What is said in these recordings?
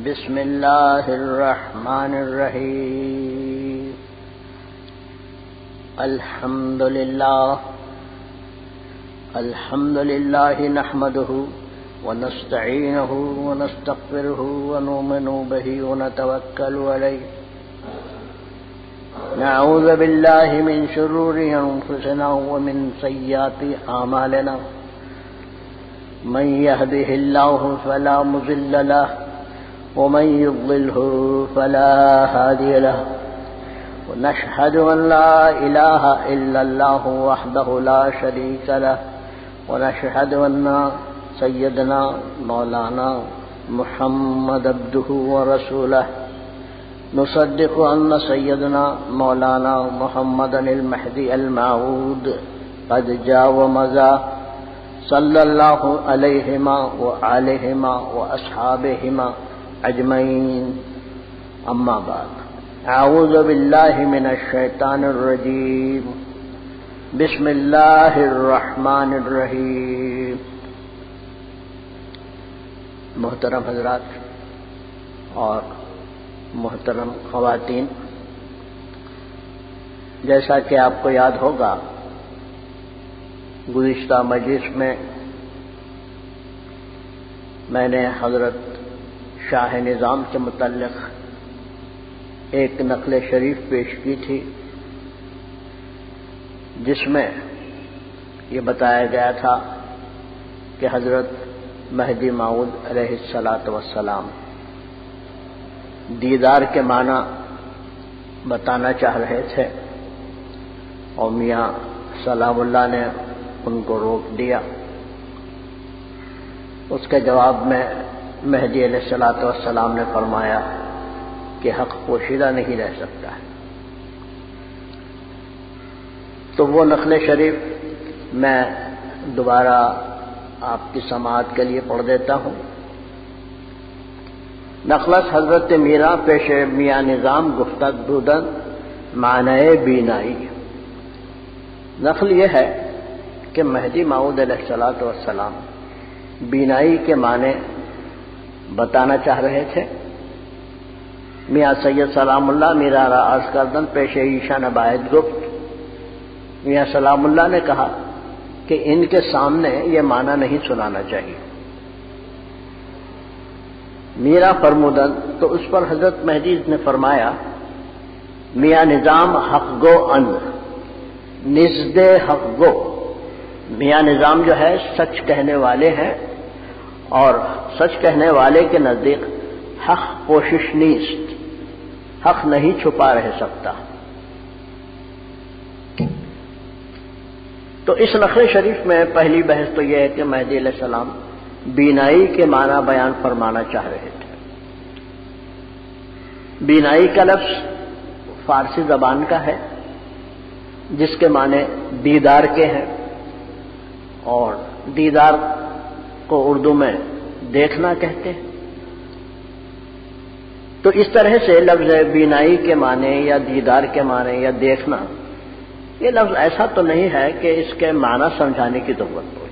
بسم اللہ الرحمن الرحیم الحمد للہ نحمده ونستعینه ونستغفره ونؤمن به ونتوکل علیہ نعوذ باللہ من شرور انفسنا ومن سیئات اعمالنا من يهده الله فلا مضل له ومن يضلله فلا هادي له ونشهد أن لا إله إلا الله وحده لا شريك له ونشهد أن سيدنا مولانا محمد عبده ورسوله نصدق أن سيدنا مولانا محمدا المهدي الموعود قد جاء ومضى صلى الله عليهما وآلهما وأصحابهما اجمعین اما بعد اعوذ باللہ من الشیطان الرجیم بسم اللہ الرحمن الرحیم محترم حضرات اور محترم خواتین، جیسا کہ آپ کو یاد ہوگا گزشتہ مجلس میں نے حضرت شاہ نظام کے متعلق ایک نقل شریف پیش کی تھی، جس میں یہ بتایا گیا تھا کہ حضرت مہدی موعود علیہ الصلاۃ والسلام دیدار کے معنی بتانا چاہ رہے تھے اور میاں سلام اللہ نے ان کو روک دیا۔ اس کے جواب میں مہدی علیہ الصلاۃ والسلام نے فرمایا کہ حق پوشیدہ نہیں رہ سکتا ہے۔ تو وہ نقل شریف میں دوبارہ آپ کی سماعت کے لیے پڑھ دیتا ہوں۔ نقلس حضرت میرا پیش میاں نظام گفتگ بودن معنی بینائی۔ نقل یہ ہے کہ مہدی موعود علیہ الصلاۃ والسلام بینائی کے معنی بتانا چاہ رہے تھے۔ میاں سید سلام اللہ میرا را عرض کردن پیش ایشان باید گفت۔ میاں سلام اللہ نے کہا کہ ان کے سامنے یہ معنی نہیں سنانا چاہیے۔ میرا فرمودن تو اس پر حضرت مہدی نے فرمایا میاں نظام حق گو ان نزد حق گو۔ میاں نظام جو ہے سچ کہنے والے ہیں اور سچ کہنے والے کے نزدیک حق پوشش نیست، حق نہیں چھپا رہ سکتا۔ تو اس نقل شریف میں پہلی بحث تو یہ ہے کہ مہدی علیہ السلام بینائی کے معنی بیان فرمانا چاہ رہے تھے۔ بینائی کا لفظ فارسی زبان کا ہے جس کے معنی دیدار کے ہیں، اور دیدار کو اردو میں دیکھنا کہتے ہیں۔ تو اس طرح سے لفظ بینائی کے معنی یا دیدار کے معنی یا دیکھنا، یہ لفظ ایسا تو نہیں ہے کہ اس کے معنی سمجھانے کی ضرورت ہو،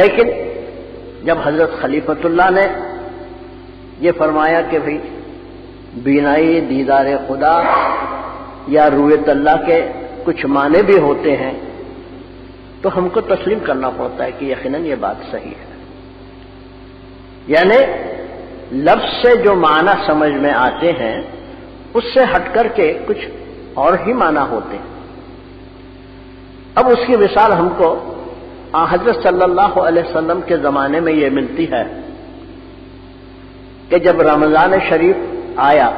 لیکن جب حضرت خلیفۃ اللہ نے یہ فرمایا کہ بھئی بینائی دیدار خدا یا رویت اللہ کے کچھ معنی بھی ہوتے ہیں، تو ہم کو تسلیم کرنا پڑتا ہے کہ یقیناً یہ بات صحیح ہے۔ یعنی لفظ سے جو معنی سمجھ میں آتے ہیں اس سے ہٹ کر کے کچھ اور ہی معنی ہوتے ہیں۔ اب اس کی مثال ہم کو حضرت صلی اللہ علیہ وسلم کے زمانے میں یہ ملتی ہے کہ جب رمضان شریف آیا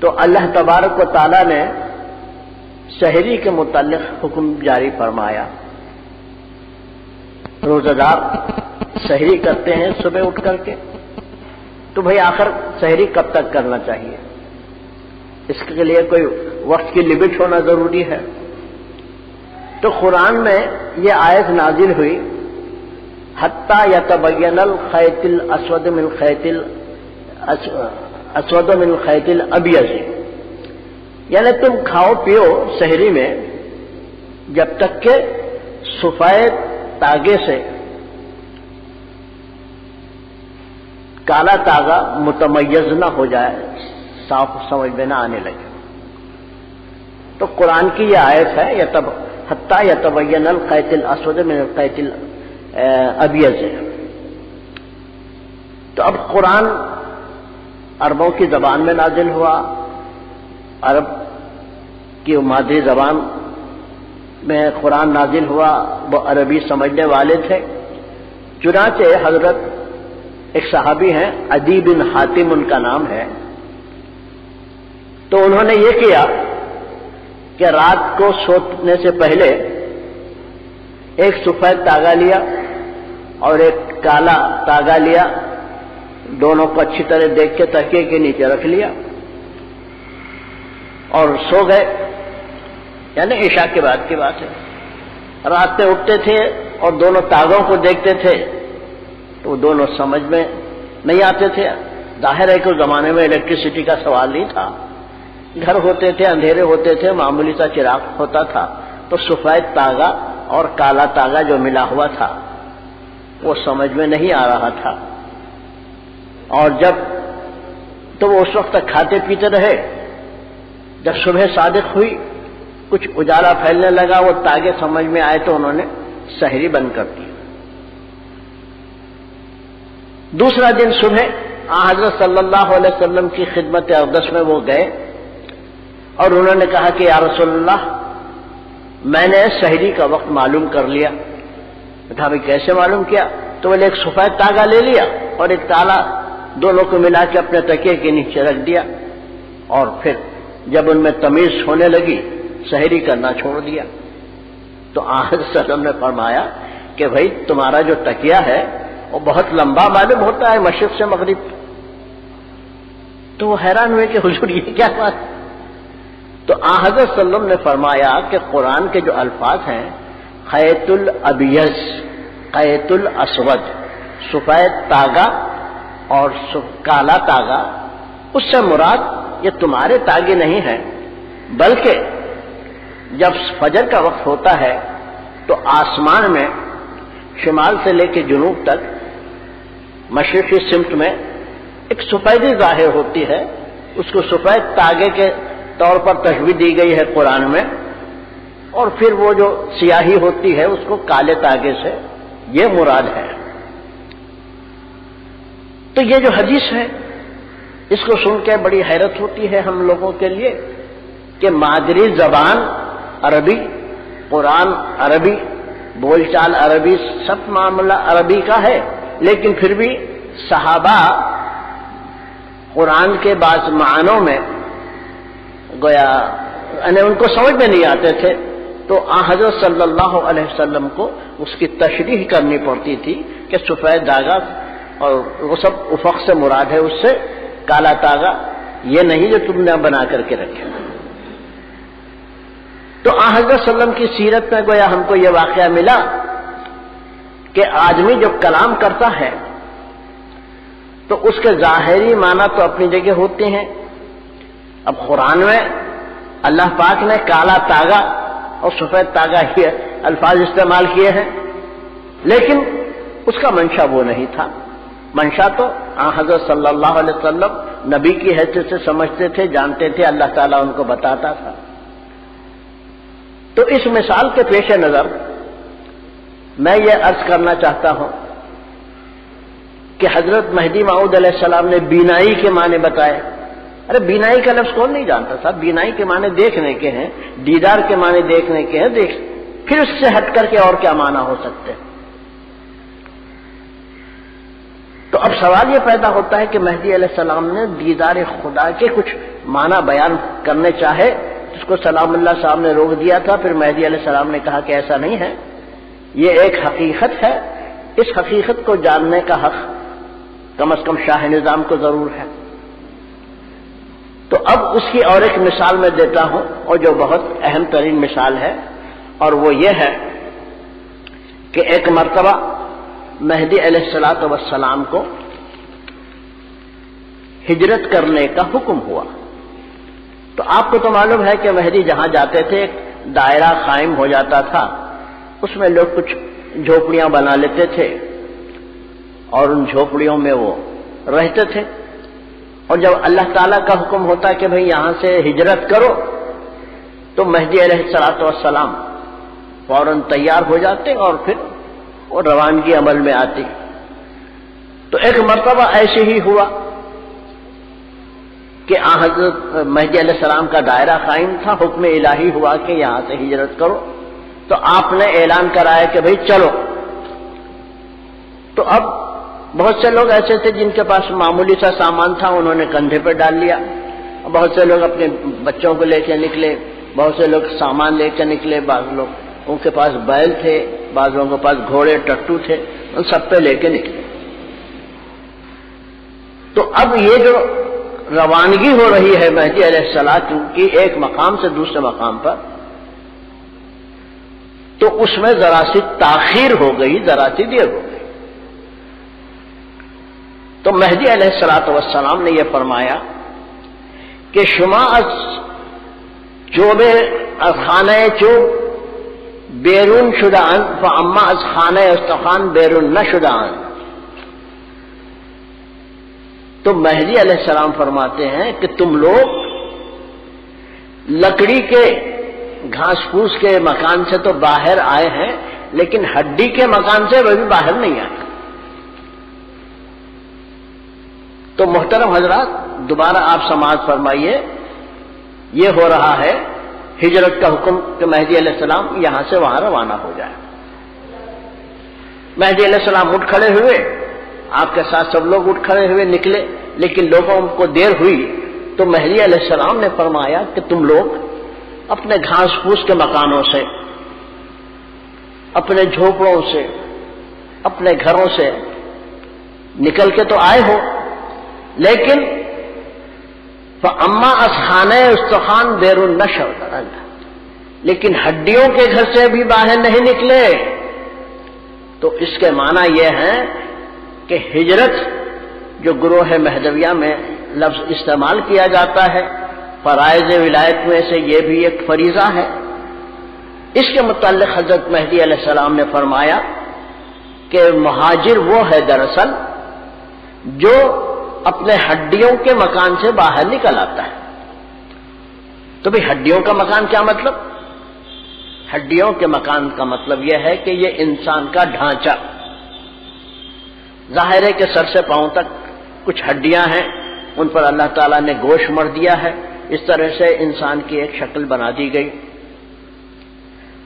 تو اللہ تبارک و تعالی نے سحری کے متعلق حکم جاری فرمایا۔ روزہ دار سحری کرتے ہیں صبح اٹھ کر کے، تو بھئی آخر سحری کب تک کرنا چاہیے؟ اس کے لیے کوئی وقت کی لمٹ ہونا ضروری ہے۔ تو قرآن میں یہ آیت نازل ہوئی حتیٰ یتبین الخیط الاسود من الخیط الابیض، یعنی تم کھاؤ پیو سحری میں جب تک کہ سفید تاگے سے کالا تاغا متمیز نہ ہو جائے، صاف سمجھ میں نہ آنے لگے۔ تو قرآن کی یہ آیت ہے حتیٰ یتبین الخیط الاسود من الخیط الابیض ہے۔ تو اب قرآن عربوں کی زبان میں نازل ہوا، عرب کی مادری زبان میں قرآن نازل ہوا، وہ عربی سمجھنے والے تھے۔ چنانچہ حضرت ایک صحابی ہیں عدی بن حاتم ان کا نام ہے، تو انہوں نے یہ کیا کہ رات کو سونے سے پہلے ایک سفید تاگا لیا اور ایک کالا تاگا لیا، دونوں کو اچھی طرح دیکھ کے تکیے کے نیچے رکھ لیا اور سو گئے، یعنی عشاء کے بعد کی بات ہے۔ رات میں اٹھتے تھے اور دونوں تاگوں کو دیکھتے تھے تو دونوں سمجھ میں نہیں آتے تھے۔ ظاہر ہے کہ اس زمانے میں الیکٹریسٹی کا سوال نہیں تھا، گھر ہوتے تھے، اندھیرے ہوتے تھے، معمولی سا چراغ ہوتا تھا، تو سفید تاگا اور کالا تاگا جو ملا ہوا تھا وہ سمجھ میں نہیں آ رہا تھا۔ اور تو وہ اس وقت تک کھاتے پیتے رہے، جب صبح صادق ہوئی کچھ اجالا پھیلنے لگا، وہ تاگے سمجھ میں آئے تو انہوں نے سحری بند کر دی۔ دوسرا دن صبح حضرت صلی اللہ علیہ وسلم کی خدمت اقدس میں وہ گئے اور انہوں نے کہا کہ یا رسول اللہ، میں نے سحری کا وقت معلوم کر لیا۔ کہا بھائی کیسے معلوم کیا؟ تو وہ ایک سفید تاگا لے لیا اور ایک کالا، دونوں کو ملا کے اپنے تکیے کے نیچے رکھ دیا، اور پھر جب ان میں تمیز ہونے لگی سحری کرنا چھوڑ دیا۔ تو حضرت صلی اللہ علیہ وسلم نے فرمایا کہ بھائی تمہارا جو تکیہ ہے وہ بہت لمبا معلوم ہوتا ہے مشرق سے مغرب۔ تو وہ حیران ہوئے کہ حضور یہ کیا بات؟ تو حضرت صلی اللہ علیہ وسلم نے فرمایا کہ قرآن کے جو الفاظ ہیں خیط الابیض، خیط الاسود، سفید تاگا اور کالا تاگا، اس سے مراد یہ تمہارے تاگے نہیں ہیں، بلکہ جب فجر کا وقت ہوتا ہے تو آسمان میں شمال سے لے کے جنوب تک مشرقی سمت میں ایک سفیدی ظاہر ہوتی ہے، اس کو سفید تاگے کے طور پر تشبیہ دی گئی ہے قرآن میں، اور پھر وہ جو سیاہی ہوتی ہے اس کو کالے تاگے سے، یہ مراد ہے۔ تو یہ جو حدیث ہے اس کو سن کے بڑی حیرت ہوتی ہے ہم لوگوں کے لیے کہ مادری زبان عربی، قرآن عربی، بول چال عربی، سب معاملہ عربی کا ہے، لیکن پھر بھی صحابہ قرآن کے بعض معنوں میں گویا ان کو سمجھ میں نہیں آتے تھے، تو حضرت صلی اللہ علیہ وسلم کو اس کی تشریح کرنی پڑتی تھی کہ سفید داغا اور وہ سب افق سے مراد ہے، اس سے کالا تاغا یہ نہیں جو تم نے بنا کر کے رکھے۔ تو حضرت صلی اللہ علیہ وسلم کی سیرت میں گویا ہم کو یہ واقعہ ملا کہ آدمی جب کلام کرتا ہے تو اس کے ظاہری معنی تو اپنی جگہ ہوتے ہیں۔ اب قرآن میں اللہ پاک نے کالا تاغا اور سفید تاغا ہی الفاظ استعمال کیے ہیں، لیکن اس کا منشا وہ نہیں تھا۔ منشا تو حضرت صلی اللہ علیہ وسلم نبی کی حیثیت سے سمجھتے تھے، جانتے تھے، اللہ تعالیٰ ان کو بتاتا تھا۔ تو اس مثال کے پیش نظر میں یہ عرض کرنا چاہتا ہوں کہ حضرت مہدی موعود علیہ السلام نے بینائی کے معنی بتائے۔ ارے بینائی کا لفظ کون نہیں جانتا صاحب؟ بینائی کے معنی دیکھنے کے ہیں، دیدار کے معنی دیکھنے کے ہیں، پھر اس سے ہٹ کر کے اور کیا معنی ہو سکتے ہیں؟ تو اب سوال یہ پیدا ہوتا ہے کہ مہدی علیہ السلام نے دیدار خدا کے کچھ معنی بیان کرنے چاہے، جس کو سلام اللہ صاحب نے روک دیا تھا، پھر مہدی علیہ السلام نے کہا کہ ایسا نہیں ہے، یہ ایک حقیقت ہے، اس حقیقت کو جاننے کا حق کم از کم شاہ نظام کو ضرور ہے۔ تو اب اس کی اور ایک مثال میں دیتا ہوں، اور جو بہت اہم ترین مثال ہے، اور وہ یہ ہے کہ ایک مرتبہ مہدی علیہ السلام کو ہجرت کرنے کا حکم ہوا۔ تو آپ کو تو معلوم ہے کہ مہدی جہاں جاتے تھے ایک دائرہ قائم ہو جاتا تھا، اس میں لوگ کچھ جھوپڑیاں بنا لیتے تھے اور ان جھوپڑیوں میں وہ رہتے تھے، اور جب اللہ تعالیٰ کا حکم ہوتا کہ بھئی یہاں سے ہجرت کرو تو مہدی علیہ السلام فوراً تیار ہو جاتے اور پھر وہ روانگی عمل میں آتی۔ تو ایک مرتبہ ایسے ہی ہوا کہ حضرت مہدی علیہ السلام کا دائرہ قائم تھا، حکم الہی ہوا کہ یہاں سے ہجرت کرو، تو آپ نے اعلان کرایا کہ بھئی چلو۔ تو اب بہت سے لوگ ایسے تھے جن کے پاس معمولی سا سامان تھا، انہوں نے کندھے پہ ڈال لیا، بہت سے لوگ اپنے بچوں کو لے کے نکلے، بہت سے لوگ سامان لے کے نکلے، بعض لوگ ان کے پاس بیل تھے، بعض لوگوں کے پاس گھوڑے ٹٹو تھے، ان سب پہ لے کے نکلے۔ تو اب یہ جو روانگی ہو رہی ہے مہدی علیہ السلام کی ایک مقام سے دوسرے مقام پر، تو اس میں ذرا سی تاخیر ہو گئی، ذرا سی دیر ہو گئی۔ تو مہدی علیہ السلام نے یہ فرمایا کہ شما از چوب خانه چوب بیرون شدهاند و اما از خانه استخوان بیرون نشدهاند۔ تو مہدی علیہ السلام فرماتے ہیں کہ تم لوگ لکڑی کے گھاس پھوس کے مکان سے تو باہر آئے ہیں، لیکن ہڈی کے مکان سے وہ بھی باہر نہیں آئے۔ تو محترم حضرات، دوبارہ آپ سماعت فرمائیے، یہ ہو رہا ہے ہجرت کا حکم کہ مہدی علیہ السلام یہاں سے وہاں روانہ ہو جائے۔ مہدی علیہ السلام اٹھ کھڑے ہوئے، آپ کے ساتھ سب لوگ اٹھ کھڑے ہوئے نکلے، لیکن لوگوں کو دیر ہوئی تو مہدی علیہ السلام نے فرمایا کہ تم لوگ اپنے گھاس پھوس کے مکانوں سے، اپنے جھوپڑوں سے، اپنے گھروں سے نکل کے تو آئے ہو، لیکن فَأَمَّا أَصْحَانَ اُسْتَخَانَ بِيرٌ نَشَوْدَرَنْ، لیکن ہڈیوں کے گھر سے بھی باہر نہیں نکلے۔ تو اس کے معنی یہ ہے کہ ہجرت جو گروہ مہدویہ میں لفظ استعمال کیا جاتا ہے، فرائض ولایت میں سے یہ بھی ایک فریضہ ہے۔ اس کے متعلق حضرت مہدی علیہ السلام نے فرمایا کہ مہاجر وہ ہے دراصل جو اپنے ہڈیوں کے مکان سے باہر نکل آتا ہے۔ تو بھی ہڈیوں کا مکان کیا مطلب؟ ہڈیوں کے مکان کا مطلب یہ ہے کہ یہ انسان کا ڈھانچہ، ظاہر ہے کہ سر سے پاؤں تک کچھ ہڈیاں ہیں، ان پر اللہ تعالیٰ نے گوشت مر دیا ہے، اس طرح سے انسان کی ایک شکل بنا دی گئی۔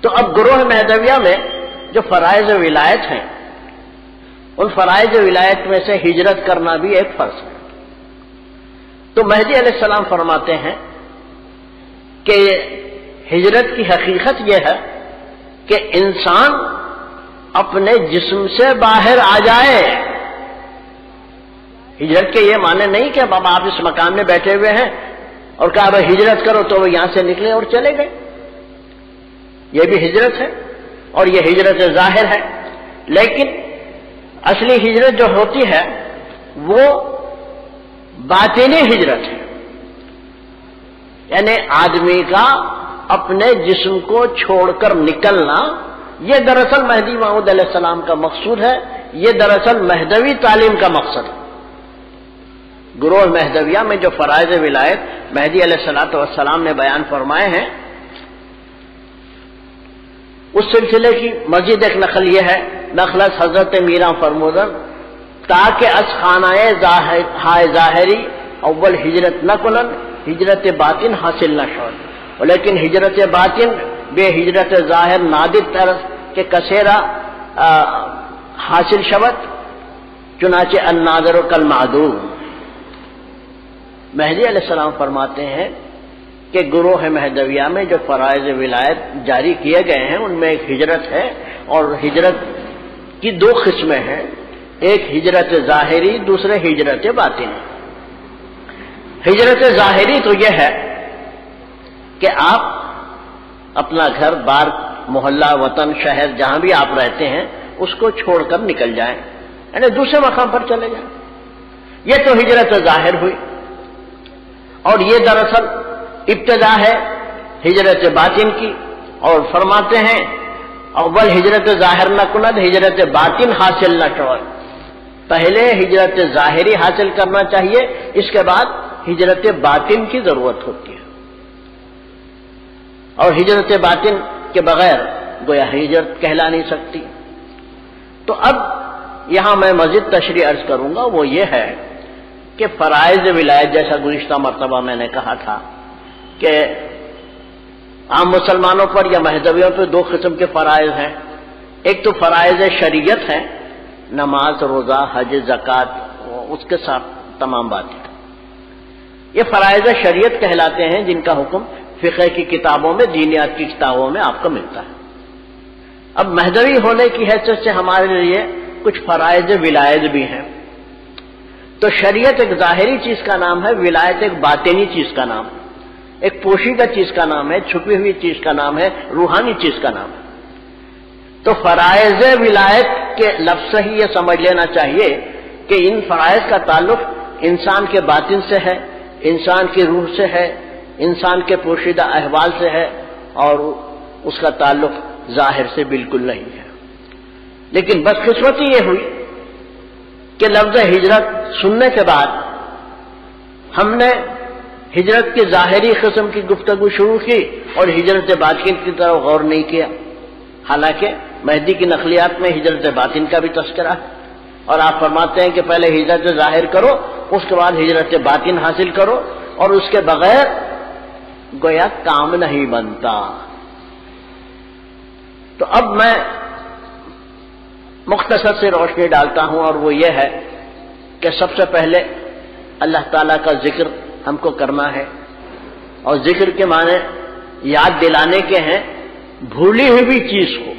تو اب گروہ مہدویہ میں جو فرائض ولایت ہیں، ان فرائض ولایت میں سے ہجرت کرنا بھی ایک فرض ہے۔ تو مہدی علیہ السلام فرماتے ہیں کہ ہجرت کی حقیقت یہ ہے کہ انسان اپنے جسم سے باہر آ جائے۔ ہجرت کے یہ معنی نہیں کہ اب آپ اس مکان میں بیٹھے ہوئے ہیں اور کہا بھائی ہجرت کرو تو وہ یہاں سے نکلے اور چلے گئے، یہ بھی ہجرت ہے اور یہ ہجرت ظاہر ہے، لیکن اصلی ہجرت جو ہوتی ہے وہ باطنی ہجرت ہے، یعنی آدمی کا اپنے جسم کو چھوڑ کر نکلنا، یہ دراصل مہدی موعود علیہ السلام کا مقصود ہے، یہ دراصل مہدوی تعلیم کا مقصد ہے۔ گروہ مہدویہ میں جو فرائض ولایت مہدی علیہ السلام نے بیان فرمائے ہیں، اس سلسلے کی مزید ایک نقل یہ ہے، نقل حضرت میرا فرمودن تاکہ از خانہ ظاہری اول ہجرت نہ کنن، ہجرت باطن حاصل نہ شود، لیکن ہجرت باطن بے ہجرت ظاہر نادر طرز کے کثیرہ حاصل شود، چنانچہ الناظر کالمعدوم۔ مہدی علیہ السلام فرماتے ہیں کہ گروہ مہدویہ میں جو فرائض ولایت جاری کیے گئے ہیں ان میں ایک ہجرت ہے، اور ہجرت کی دو قسمیں ہیں، ایک ہجرت ظاہری، دوسرے ہجرت باطنی۔ ہجرت ظاہری تو یہ ہے کہ آپ اپنا گھر بار، محلہ، وطن، شہر جہاں بھی آپ رہتے ہیں اس کو چھوڑ کر نکل جائیں، یعنی دوسرے مقام پر چلے جائیں، یہ تو ہجرت ظاہر ہوئی، اور یہ دراصل ابتدا ہے ہجرت باطن کی، اور فرماتے ہیں اول ہجرت ظاہر نہ کند ہجرت باطن حاصل نہ شود، پہلے ہجرت ظاہری حاصل کرنا چاہیے، اس کے بعد ہجرت باطن کی ضرورت ہوتی ہے، اور ہجرت باطن کے بغیر گویا ہجرت کہلا نہیں سکتی۔ تو اب یہاں میں مزید تشریح عرض کروں گا، وہ یہ ہے کہ فرائض ولایت، جیسا گزشتہ مرتبہ میں نے کہا تھا کہ عام مسلمانوں پر یا مہذبیوں پر دو قسم کے فرائض ہیں۔ ایک تو فرائض شریعت ہے، نماز، روزہ، حج، زکوٰۃ، اس کے ساتھ تمام باتیں، یہ فرائض شریعت کہلاتے ہیں، جن کا حکم فقہ کی کتابوں میں، دینیات کی کتابوں میں آپ کو ملتا ہے۔ اب مہذبی ہونے کی حیثیت سے ہمارے لیے کچھ فرائض ولایت بھی ہیں۔ تو شریعت ایک ظاہری چیز کا نام ہے، ولایت ایک باطنی چیز کا نام ہے، ایک پوشیدہ چیز کا نام ہے، چھپی ہوئی چیز کا نام ہے، روحانی چیز کا نام ہے۔ تو فرائض ولایت کے لفظ سے ہی یہ سمجھ لینا چاہیے کہ ان فرائض کا تعلق انسان کے باطن سے ہے، انسان کی روح سے ہے، انسان کے پوشیدہ احوال سے ہے، اور اس کا تعلق ظاہر سے بالکل نہیں ہے۔ لیکن بدقسمتی یہ ہوئی کہ لفظ ہجرت سننے کے بعد ہم نے ہجرت کی ظاہری قسم کی گفتگو شروع کی اور ہجرت باطن کی طرف غور نہیں کیا، حالانکہ مہدی کی نقلیات میں ہجرت باطن کا بھی تذکرہ ہے، اور آپ فرماتے ہیں کہ پہلے ہجرت ظاہر کرو، اس کے بعد ہجرت باطن حاصل کرو، اور اس کے بغیر گویا کام نہیں بنتا۔ تو اب میں مختصر سے روشنی ڈالتا ہوں، اور وہ یہ ہے کہ سب سے پہلے اللہ تعالیٰ کا ذکر ہم کو کرنا ہے، اور ذکر کے معنی یاد دلانے کے ہیں بھولی ہوئی چیز کو۔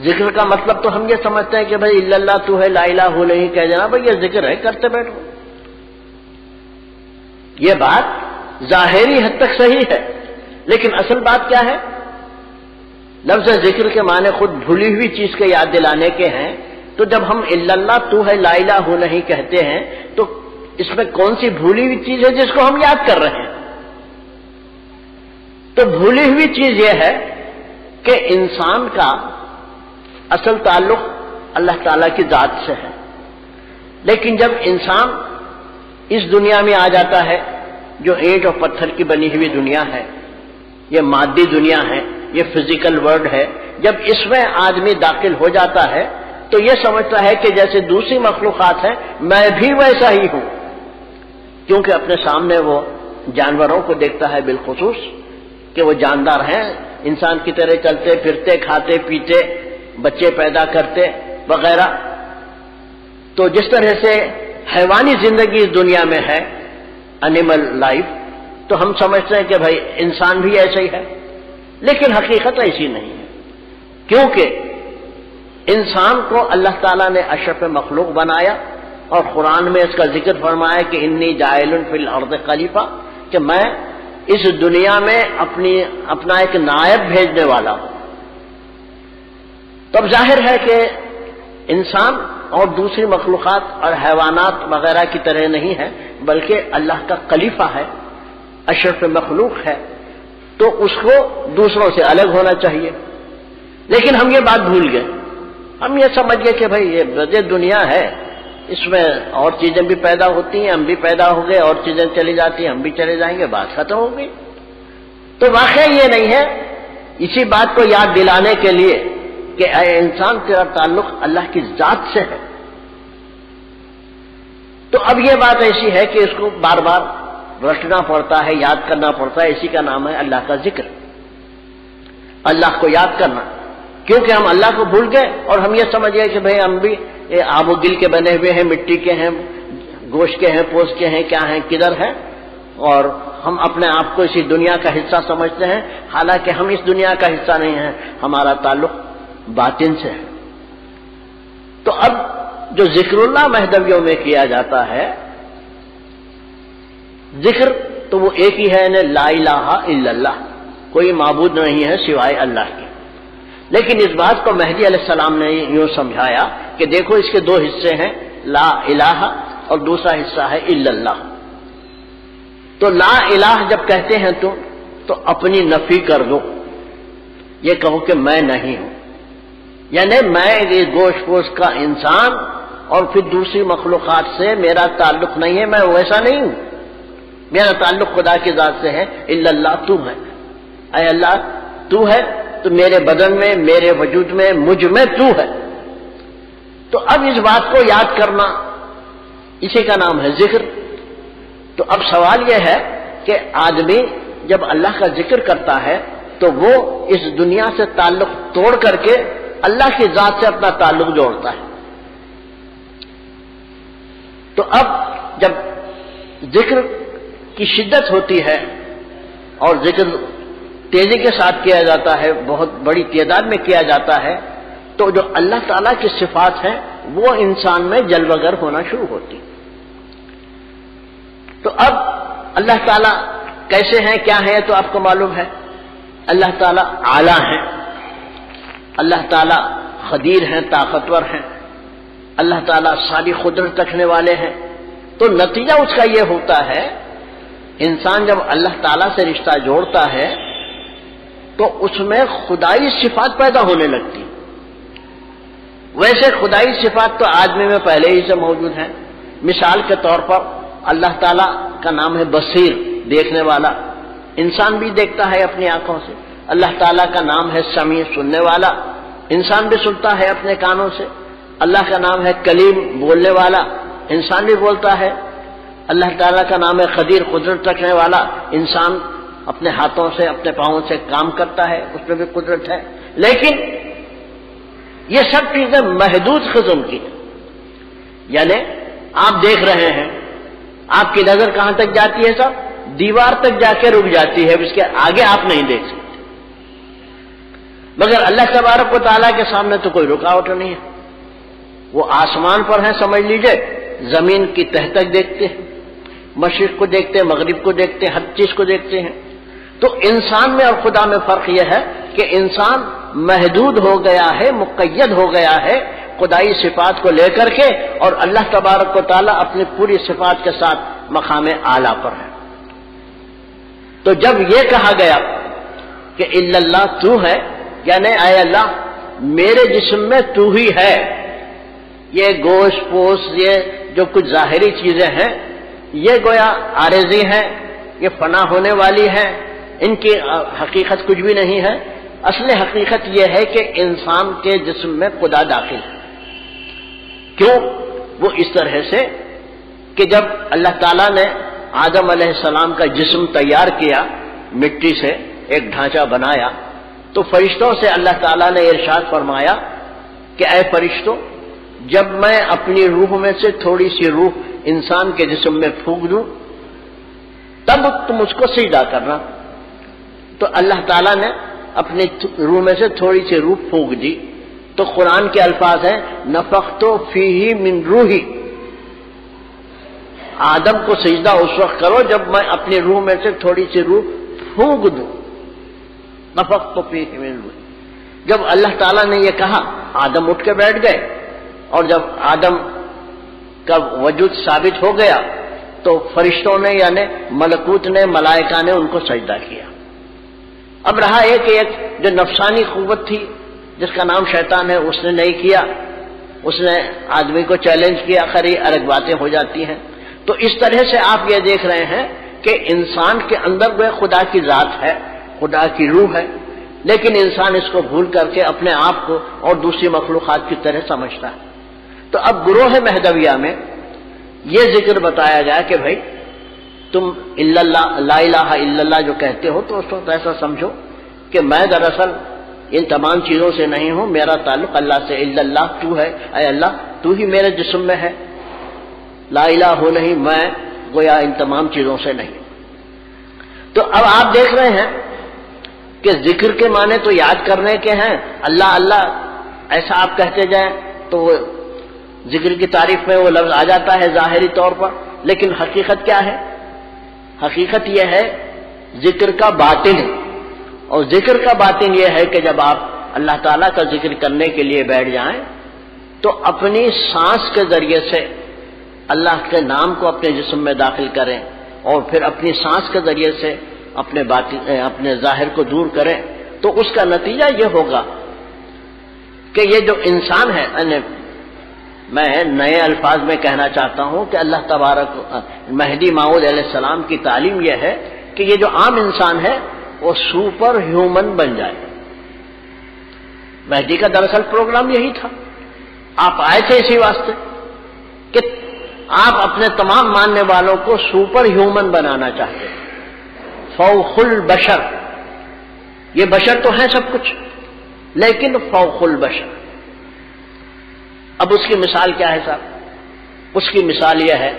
ذکر کا مطلب تو ہم یہ سمجھتے ہیں کہ بھائی الا اللہ تو ہے، لا الہ ہو نہیں کہہ دینا، بھائی یہ ذکر ہے، کرتے بیٹھو۔ یہ بات ظاہری حد تک صحیح ہے، لیکن اصل بات کیا ہے؟ لفظ ذکر کے معنی خود بھولی ہوئی چیز کے یاد دلانے کے ہیں، تو جب ہم الا اللہ تو ہے، لا الہ ہو نہیں کہتے ہیں، تو اس میں کون سی بھولی ہوئی چیز ہے جس کو ہم یاد کر رہے ہیں؟ تو بھولی ہوئی چیز یہ ہے کہ انسان کا اصل تعلق اللہ تعالیٰ کی ذات سے ہے، لیکن جب انسان اس دنیا میں آ جاتا ہے جو اینٹ اور پتھر کی بنی ہوئی دنیا ہے، یہ مادی دنیا ہے، یہ فزیکل ورلڈ ہے، جب اس میں آدمی داخل ہو جاتا ہے تو یہ سمجھتا ہے کہ جیسے دوسری مخلوقات ہیں میں بھی ویسا ہی ہوں، کیونکہ اپنے سامنے وہ جانوروں کو دیکھتا ہے بالخصوص کہ وہ جاندار ہیں، انسان کی طرح چلتے پھرتے، کھاتے پیتے، بچے پیدا کرتے وغیرہ۔ تو جس طرح سے حیوانی زندگی اس دنیا میں ہے، انیمل لائف، تو ہم سمجھتے ہیں کہ بھائی انسان بھی ایسا ہی ہے، لیکن حقیقت ایسی نہیں ہے، کیونکہ انسان کو اللہ تعالیٰ نے اشرف مخلوق بنایا، اور قرآن میں اس کا ذکر فرمایا کہ انی جاعل فی الارض خلیفہ، کہ میں اس دنیا میں اپنا ایک نائب بھیجنے والا ہوں۔ تو اب ظاہر ہے کہ انسان اور دوسری مخلوقات اور حیوانات وغیرہ کی طرح نہیں ہے، بلکہ اللہ کا خلیفہ ہے، اشرف مخلوق ہے، تو اس کو دوسروں سے الگ ہونا چاہیے۔ لیکن ہم یہ بات بھول گئے، ہم یہ سمجھ گئے کہ بھائی یہ دنیا ہے، اس میں اور چیزیں بھی پیدا ہوتی ہیں، ہم بھی پیدا ہو گئے، اور چیزیں چلی جاتی ہیں، ہم بھی چلے جائیں گے، بات ختم ہو گئی۔ تو واقعہ یہ نہیں ہے، اسی بات کو یاد دلانے کے لیے کہ اے انسان تیرا تعلق اللہ کی ذات سے ہے۔ تو اب یہ بات ایسی ہے کہ اس کو بار بار رٹنا پڑتا ہے، یاد کرنا پڑتا ہے، اسی کا نام ہے اللہ کا ذکر، اللہ کو یاد کرنا، کیونکہ ہم اللہ کو بھول گئے اور ہم یہ سمجھ گئے کہ بھئی ہم بھی آب و گل کے بنے ہوئے ہیں، مٹی کے ہیں، گوشت کے ہیں، پوست کے ہیں، کیا ہیں، کدھر ہیں، اور ہم اپنے آپ کو اسی دنیا کا حصہ سمجھتے ہیں، حالانکہ ہم اس دنیا کا حصہ نہیں ہیں، ہمارا تعلق باطن سے ہے۔ تو اب جو ذکر اللہ مہدویوں میں کیا جاتا ہے، ذکر تو وہ ایک ہی ہے، لا الہ الا اللہ، کوئی معبود نہیں ہے سوائے اللہ کے۔ لیکن اس بات کو مہدی علیہ السلام نے یوں سمجھایا کہ دیکھو اس کے دو حصے ہیں، لا الہ اور دوسرا حصہ ہے الا اللہ۔ تو لا الہ جب کہتے ہیں تو اپنی نفی کر دو، یہ کہو کہ میں نہیں ہوں، یعنی میں یہ گوشت پوشت کا انسان اور پھر دوسری مخلوقات سے میرا تعلق نہیں ہے، میں ویسا نہیں ہوں، میرا تعلق خدا کی ذات سے ہے۔ الا اللہ، تو ہے، اے اللہ تو ہے، تو میرے بدن میں، میرے وجود میں، مجھ میں تو ہے۔ تو اب اس بات کو یاد کرنا، اسی کا نام ہے ذکر۔ تو اب سوال یہ ہے کہ آدمی جب اللہ کا ذکر کرتا ہے تو وہ اس دنیا سے تعلق توڑ کر کے اللہ کی ذات سے اپنا تعلق جوڑتا ہے۔ تو اب جب ذکر کی شدت ہوتی ہے اور ذکر تیزی کے ساتھ کیا جاتا ہے، بہت بڑی تعداد میں کیا جاتا ہے، تو جو اللہ تعالیٰ کی صفات ہیں وہ انسان میں جلوہ گر ہونا شروع ہوتی۔ تو اب اللہ تعالیٰ کیسے ہیں، کیا ہے، تو آپ کو معلوم ہے۔ اللہ تعالیٰ اعلیٰ ہیں، اللہ تعالیٰ قدیر ہیں، طاقتور ہیں، اللہ تعالیٰ ساری قدرت رکھنے والے ہیں۔ تو نتیجہ اس کا یہ ہوتا ہے، انسان جب اللہ تعالیٰ سے رشتہ جوڑتا ہے تو اس میں خدائی صفات پیدا ہونے لگتی۔ ویسے خدائی صفات تو آدمی میں پہلے ہی سے موجود ہیں۔ مثال کے طور پر اللہ تعالیٰ کا نام ہے بصیر، دیکھنے والا، انسان بھی دیکھتا ہے اپنی آنکھوں سے۔ اللہ تعالیٰ کا نام ہے سمیع، سننے والا، انسان بھی سنتا ہے اپنے کانوں سے۔ اللہ کا نام ہے کلیم، بولنے والا، انسان بھی بولتا ہے۔ اللہ تعالیٰ کا نام ہے قدیر، قدرت رکھنے والا، انسان اپنے ہاتھوں سے، اپنے پاؤں سے کام کرتا ہے، اس میں بھی قدرت ہے۔ لیکن یہ سب چیزیں محدود قسم کی ہیں، یعنی آپ دیکھ رہے ہیں، آپ کی نظر کہاں تک جاتی ہے؟ صاحب دیوار تک جا کے رک جاتی ہے، اس کے آگے آپ نہیں دیکھ سکتے۔ مگر اللہ تبارک و تعالیٰ کے سامنے تو کوئی رکاوٹ نہیں ہے، وہ آسمان پر ہیں، سمجھ لیجئے زمین کی تہ تک دیکھتے ہیں، مشرق کو دیکھتے ہیں، مغرب کو دیکھتے ہیں، ہر چیز کو دیکھتے ہیں۔ تو انسان میں اور خدا میں فرق یہ ہے کہ انسان محدود ہو گیا ہے، مقید ہو گیا ہے خدائی صفات کو لے کر کے، اور اللہ تبارک و تعالیٰ اپنی پوری صفات کے ساتھ مقام اعلیٰ پر ہے۔ تو جب یہ کہا گیا کہ الا اللہ تو ہے، یعنی اے اللہ میرے جسم میں تو ہی ہے، یہ گوشت پوش، یہ جو کچھ ظاہری چیزیں ہیں یہ گویا عارضی ہیں، یہ فنا ہونے والی ہیں، ان کی حقیقت کچھ بھی نہیں ہے۔ اصل حقیقت یہ ہے کہ انسان کے جسم میں خدا داخل ہے۔ کیوں؟ وہ اس طرح سے کہ جب اللہ تعالیٰ نے آدم علیہ السلام کا جسم تیار کیا، مٹی سے ایک ڈھانچہ بنایا، تو فرشتوں سے اللہ تعالیٰ نے ارشاد فرمایا کہ اے فرشتوں، جب میں اپنی روح میں سے تھوڑی سی روح انسان کے جسم میں پھونک دوں تب تم اس کو سجدہ کرنا۔ تو اللہ تعالیٰ نے اپنی روح میں سے تھوڑی سی روح پھونک دی، تو قرآن کے الفاظ ہیں نفخت فیہ من روحی، آدم کو سجدہ اس وقت کرو جب میں اپنی روح میں سے تھوڑی سی روح پھونک دوں، نفخت فیہ من روحی۔ جب اللہ تعالیٰ نے یہ کہا آدم اٹھ کے بیٹھ گئے، اور جب آدم کا وجود ثابت ہو گیا تو فرشتوں نے یعنی ملکوت نے، ملائکہ نے ان کو سجدہ کیا۔ اب رہا ایک جو نفسانی قوت تھی جس کا نام شیطان ہے، اس نے نہیں کیا، اس نے آدمی کو چیلنج کیا، خری الگ باتیں ہو جاتی ہیں۔ تو اس طرح سے آپ یہ دیکھ رہے ہیں کہ انسان کے اندر وہ خدا کی ذات ہے، خدا کی روح ہے، لیکن انسان اس کو بھول کر کے اپنے آپ کو اور دوسری مخلوقات کی طرح سمجھتا ہے۔ تو اب گروہ مہدویہ میں یہ ذکر بتایا گیا کہ بھائی تم الا اللہ، لا الہ الا اللہ جو کہتے ہو تو اس وقت ایسا سمجھو کہ میں دراصل ان تمام چیزوں سے نہیں ہوں، میرا تعلق اللہ سے، الا اللہ تو ہے، اے اللہ تو ہی میرے جسم میں ہے، لا الہ ہو نہیں، میں گویا ان تمام چیزوں سے نہیں۔ تو اب آپ دیکھ رہے ہیں کہ ذکر کے معنی تو یاد کرنے کے ہیں، اللہ اللہ ایسا آپ کہتے جائیں تو وہ ذکر کی تعریف میں وہ لفظ آ جاتا ہے ظاہری طور پر، لیکن حقیقت کیا ہے؟ حقیقت یہ ہے ذکر کا باطن، اور ذکر کا باطن یہ ہے کہ جب آپ اللہ تعالیٰ کا ذکر کرنے کے لیے بیٹھ جائیں تو اپنی سانس کے ذریعے سے اللہ کے نام کو اپنے جسم میں داخل کریں، اور پھر اپنی سانس کے ذریعے سے اپنے ظاہر کو دور کریں، تو اس کا نتیجہ یہ ہوگا کہ یہ جو انسان ہے، میں نئے الفاظ میں کہنا چاہتا ہوں کہ اللہ تبارک مہدی موعود علیہ السلام کی تعلیم یہ ہے کہ یہ جو عام انسان ہے وہ سپر ہیومن بن جائے۔ مہدی کا دراصل پروگرام یہی تھا، آپ آئے تھے اسی واسطے کہ آپ اپنے تمام ماننے والوں کو سپر ہیومن بنانا چاہتے ہیں، فوق البشر۔ یہ بشر تو ہیں سب کچھ، لیکن فوق البشر۔ اب اس کی مثال کیا ہے صاحب؟ اس کی مثال یہ ہے،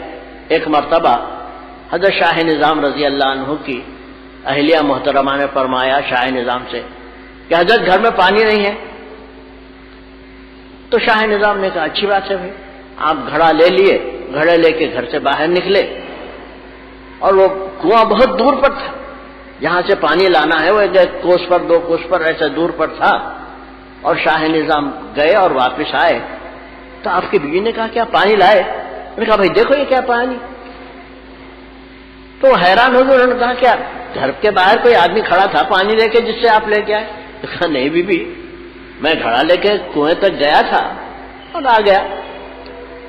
ایک مرتبہ حضرت شاہ نظام رضی اللہ عنہ کی اہلیہ محترمہ نے فرمایا شاہ نظام سے کہ حضرت گھر میں پانی نہیں ہے۔ تو شاہ نظام نے کہا اچھی بات ہے بھائی، آپ گھڑا لے لیے، گھڑے لے کے گھر سے باہر نکلے، اور وہ کنواں بہت دور پر تھا، جہاں سے پانی لانا ہے وہ ایک کوس پر 2 کوس پر ایسے دور پر تھا، اور شاہ نظام گئے اور واپس آئے تو آپ کی بیوی نے کہا کیا پانی لائے؟ انہوں نے کہا بھائی دیکھو یہ کیا پانی۔ تو حیران ہو گئے، انہوں نے کہا کیا گھر کے باہر کوئی آدمی کھڑا تھا پانی لے کے جس سے آپ لے کے آئے؟ کہا نہیں بی بی، میں گھڑا لے کے کنویں تک گیا تھا اور آ گیا۔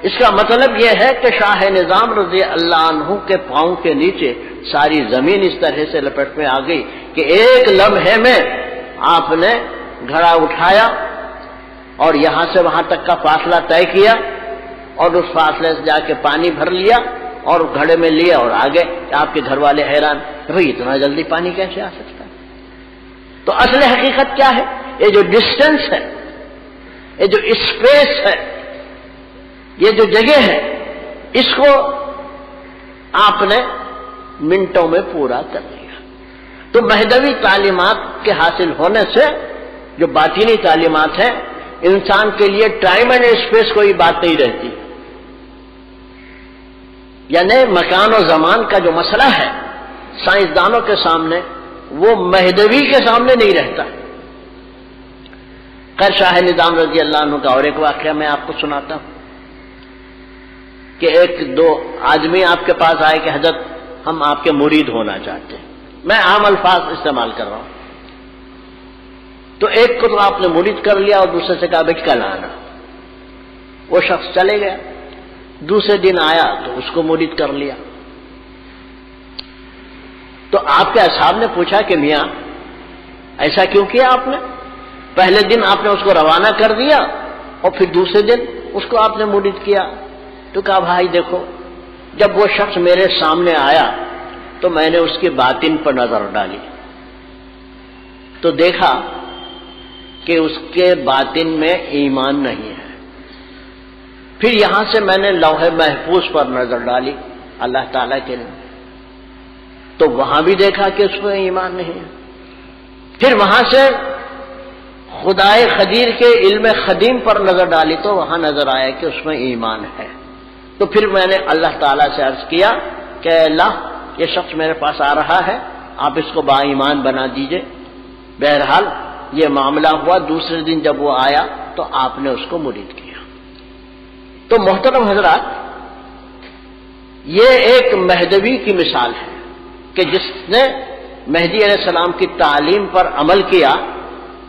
اس کا مطلب یہ ہے کہ شاہ نظام رضی اللہ عنہ کے پاؤں کے نیچے ساری زمین اس طرح سے لپٹ میں آ گئی کہ ایک لمحے میں آپ نے گھڑا اٹھایا اور یہاں سے وہاں تک کا فاصلہ طے کیا، اور اس فاصلے سے جا کے پانی بھر لیا اور گھڑے میں لیا اور آگے۔ آپ کے گھر والے حیران کہ بھئی اتنا جلدی پانی کیسے آ سکتا ہے؟ تو اصل حقیقت کیا ہے؟ یہ جو ڈسٹینس ہے، یہ جو اسپیس ہے، یہ جو جگہ ہے، اس کو آپ نے منٹوں میں پورا کر لیا۔ تو مہدوی تعلیمات کے حاصل ہونے سے جو باطنی تعلیمات ہیں، انسان کے لیے ٹائم اینڈ اسپیس کوئی بات نہیں رہتی، یعنی مکان و زمان کا جو مسئلہ ہے سائنسدانوں کے سامنے وہ مہدوی کے سامنے نہیں رہتا۔ خیر شاہ نظام رضی اللہ عنہ کا اور ایک واقعہ میں آپ کو سناتا ہوں کہ 1-2 آدمی آپ کے پاس آئے کہ حضرت ہم آپ کے مرید ہونا چاہتے ہیں، میں عام الفاظ استعمال کر رہا ہوں۔ تو ایک کو تو آپ نے مرید کر لیا اور دوسرے سے کہا بیٹھ کل آنا، وہ شخص چلے گیا، دوسرے دن آیا تو اس کو مرید کر لیا۔ تو آپ کے اصحاب نے پوچھا کہ میاں ایسا کیوں کیا آپ نے؟ پہلے دن آپ نے اس کو روانہ کر دیا اور پھر دوسرے دن اس کو آپ نے مرید کیا۔ تو کہا بھائی دیکھو، جب وہ شخص میرے سامنے آیا تو میں نے اس کے باطن پر نظر ڈالی تو دیکھا کہ اس کے باطن میں ایمان نہیں ہے۔ پھر یہاں سے میں نے لوح محفوظ پر نظر ڈالی اللہ تعالیٰ کے لیے، تو وہاں بھی دیکھا کہ اس میں ایمان نہیں ہے۔ پھر وہاں سے خدائے قدیر کے علم قدیم پر نظر ڈالی تو وہاں نظر آیا کہ اس میں ایمان ہے۔ تو پھر میں نے اللہ تعالیٰ سے عرض کیا کہ اللہ یہ شخص میرے پاس آ رہا ہے، آپ اس کو با ایمان بنا دیجئے۔ بہرحال یہ معاملہ ہوا، دوسرے دن جب وہ آیا تو آپ نے اس کو مرید کیا۔ تو محترم حضرات، یہ ایک مہدوی کی مثال ہے کہ جس نے مہدی علیہ السلام کی تعلیم پر عمل کیا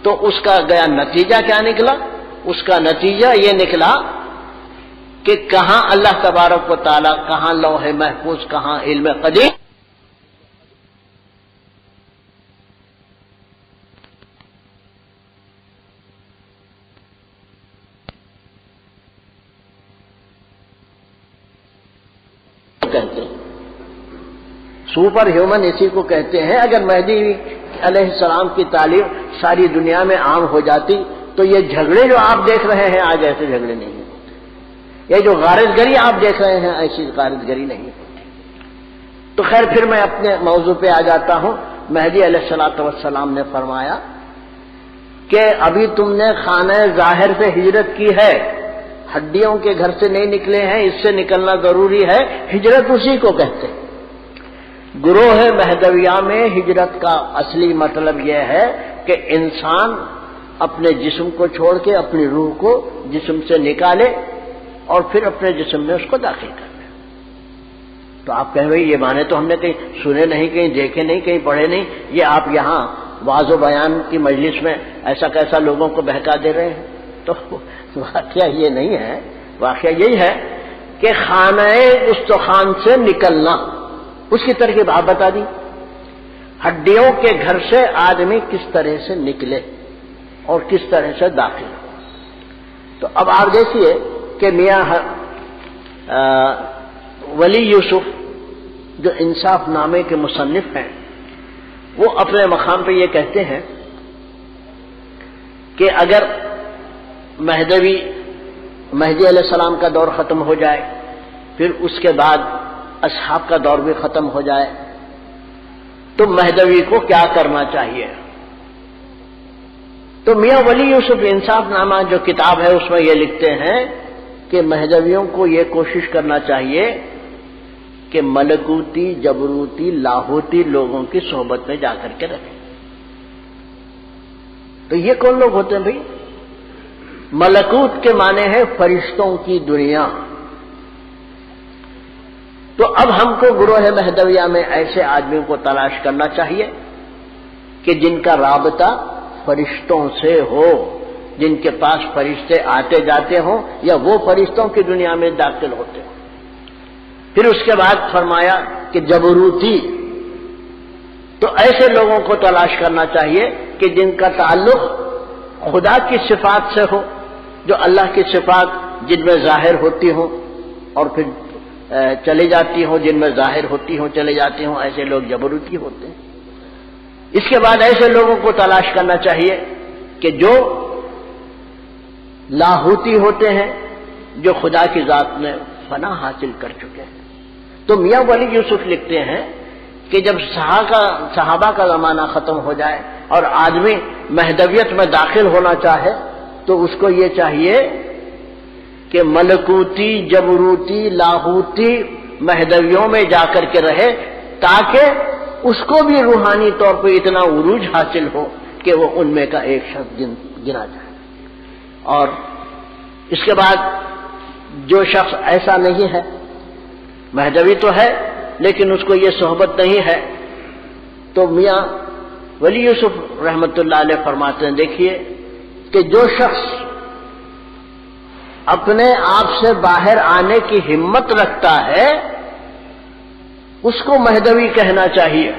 تو اس کا گیا نتیجہ کیا نکلا؟ اس کا نتیجہ یہ نکلا کہ کہاں اللہ تبارک و تعالی، کہاں لوح محفوظ، کہاں علم قدیم، کہتے ہیں سپر ہیومن اسی کو کہتے ہیں۔ اگر مہدی علیہ السلام کی تعلیم ساری دنیا میں عام ہو جاتی تو یہ جھگڑے جو آپ دیکھ رہے ہیں آج ایسے جھگڑے نہیں ہوتے، یہ جو غارت گری آپ دیکھ رہے ہیں ایسی غارت گری نہیں ہوتی۔ تو خیر پھر میں اپنے موضوع پہ آ جاتا ہوں۔ مہدی علیہ السلام نے فرمایا کہ ابھی تم نے خانہ ظاہر سے ہجرت کی ہے، ہڈیوں کے گھر سے نہیں نکلے ہیں، اس سے نکلنا ضروری ہے۔ ہجرت اسی کو کہتے ہیں۔ گروہ مہدویہ میں ہجرت کا اصلی مطلب یہ ہے کہ انسان اپنے جسم کو چھوڑ کے اپنی روح کو جسم سے نکالے اور پھر اپنے جسم میں اس کو داخل کر لے۔ تو آپ کہیں بھائی یہ معنی تو ہم نے کہیں سنے نہیں، کہیں دیکھے نہیں، کہیں پڑھے نہیں، یہ آپ یہاں واعظ و بیان کی مجلس میں ایسا کیسا لوگوں کو بہکا دے رہے ہیں۔ تو واقعہ یہ نہیں ہے، واقعہ یہی ہے کہ خانہ استخوان سے نکلنا، اس کی ترکیب آپ بتا دی. ہڈیوں کے گھر سے آدمی کس طرح سے نکلے اور کس طرح سے داخل ہو. تو اب آپ دیکھیے کہ میاں ولی یوسف جو انصاف نامے کے مصنف ہیں، وہ اپنے مقام پہ یہ کہتے ہیں کہ اگر مہدی علیہ السلام کا دور ختم ہو جائے، پھر اس کے بعد اصحاب کا دور بھی ختم ہو جائے، تو مہدوی کو کیا کرنا چاہیے. تو میاں ولی یوسف انصاف نامہ جو کتاب ہے اس میں یہ لکھتے ہیں کہ مہدویوں کو یہ کوشش کرنا چاہیے کہ ملکوتی، جبروتی، لاہوتی لوگوں کی صحبت میں جا کر کے رہیں. تو یہ کون لوگ ہوتے ہیں بھائی؟ ملکوت کے معنی ہے فرشتوں کی دنیا. تو اب ہم کو گروہ مہدویہ میں ایسے آدمیوں کو تلاش کرنا چاہیے کہ جن کا رابطہ فرشتوں سے ہو، جن کے پاس فرشتے آتے جاتے ہوں یا وہ فرشتوں کی دنیا میں داخل ہوتے ہوں. پھر اس کے بعد فرمایا کہ جبروتی، تو ایسے لوگوں کو تلاش کرنا چاہیے کہ جن کا تعلق خدا کی صفات سے ہو، جو اللہ کی صفات جن میں ظاہر ہوتی ہوں اور پھر چلی جاتی ہوں، جن میں ظاہر ہوتی ہوں چلے جاتی ہوں، ایسے لوگ جبروتی ہوتے ہیں. اس کے بعد ایسے لوگوں کو تلاش کرنا چاہیے کہ جو لاہوتی ہوتے ہیں، جو خدا کی ذات میں فنا حاصل کر چکے ہیں. تو میاں ولی یوسف لکھتے ہیں کہ جب صحابہ کا زمانہ ختم ہو جائے اور آدمی مہدویت میں داخل ہونا چاہے تو اس کو یہ چاہیے کہ ملکوتی، جبروتی، لاہوتی مہدویوں میں جا کر کے رہے، تاکہ اس کو بھی روحانی طور پہ اتنا عروج حاصل ہو کہ وہ ان میں کا ایک شخص گنا جائے. اور اس کے بعد جو شخص ایسا نہیں ہے، مہدوی تو ہے لیکن اس کو یہ صحبت نہیں ہے، تو میاں ولی یوسف رحمت اللہ علیہ فرماتے ہیں دیکھیے کہ جو شخص اپنے آپ سے باہر آنے کی ہمت رکھتا ہے اس کو مہدوی کہنا چاہیے،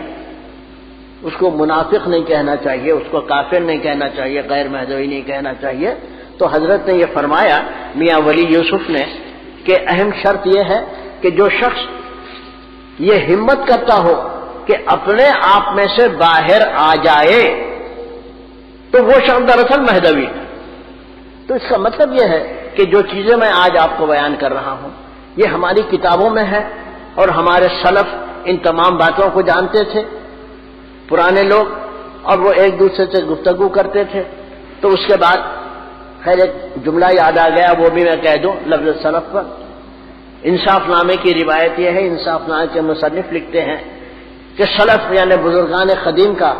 اس کو منافق نہیں کہنا چاہیے، اس کو کافر نہیں کہنا چاہیے، غیر مہدوی نہیں کہنا چاہیے. تو حضرت نے یہ فرمایا میاں ولی یوسف نے کہ اہم شرط یہ ہے کہ جو شخص یہ ہمت کرتا ہو کہ اپنے آپ میں سے باہر آ جائے تو وہ شخص دراصل مہدوی ہے. تو اس کا مطلب یہ ہے کہ جو چیزیں میں آج آپ کو بیان کر رہا ہوں یہ ہماری کتابوں میں ہے، اور ہمارے سلف ان تمام باتوں کو جانتے تھے، پرانے لوگ، اور وہ ایک دوسرے سے گفتگو کرتے تھے. تو اس کے بعد خیر ایک جملہ یاد آ گیا، وہ بھی میں کہہ دوں لفظ سلف پر. انصاف نامے کی روایت یہ ہے، انصاف نامے کے مصنف لکھتے ہیں کہ سلف یعنی بزرگان قدیم کا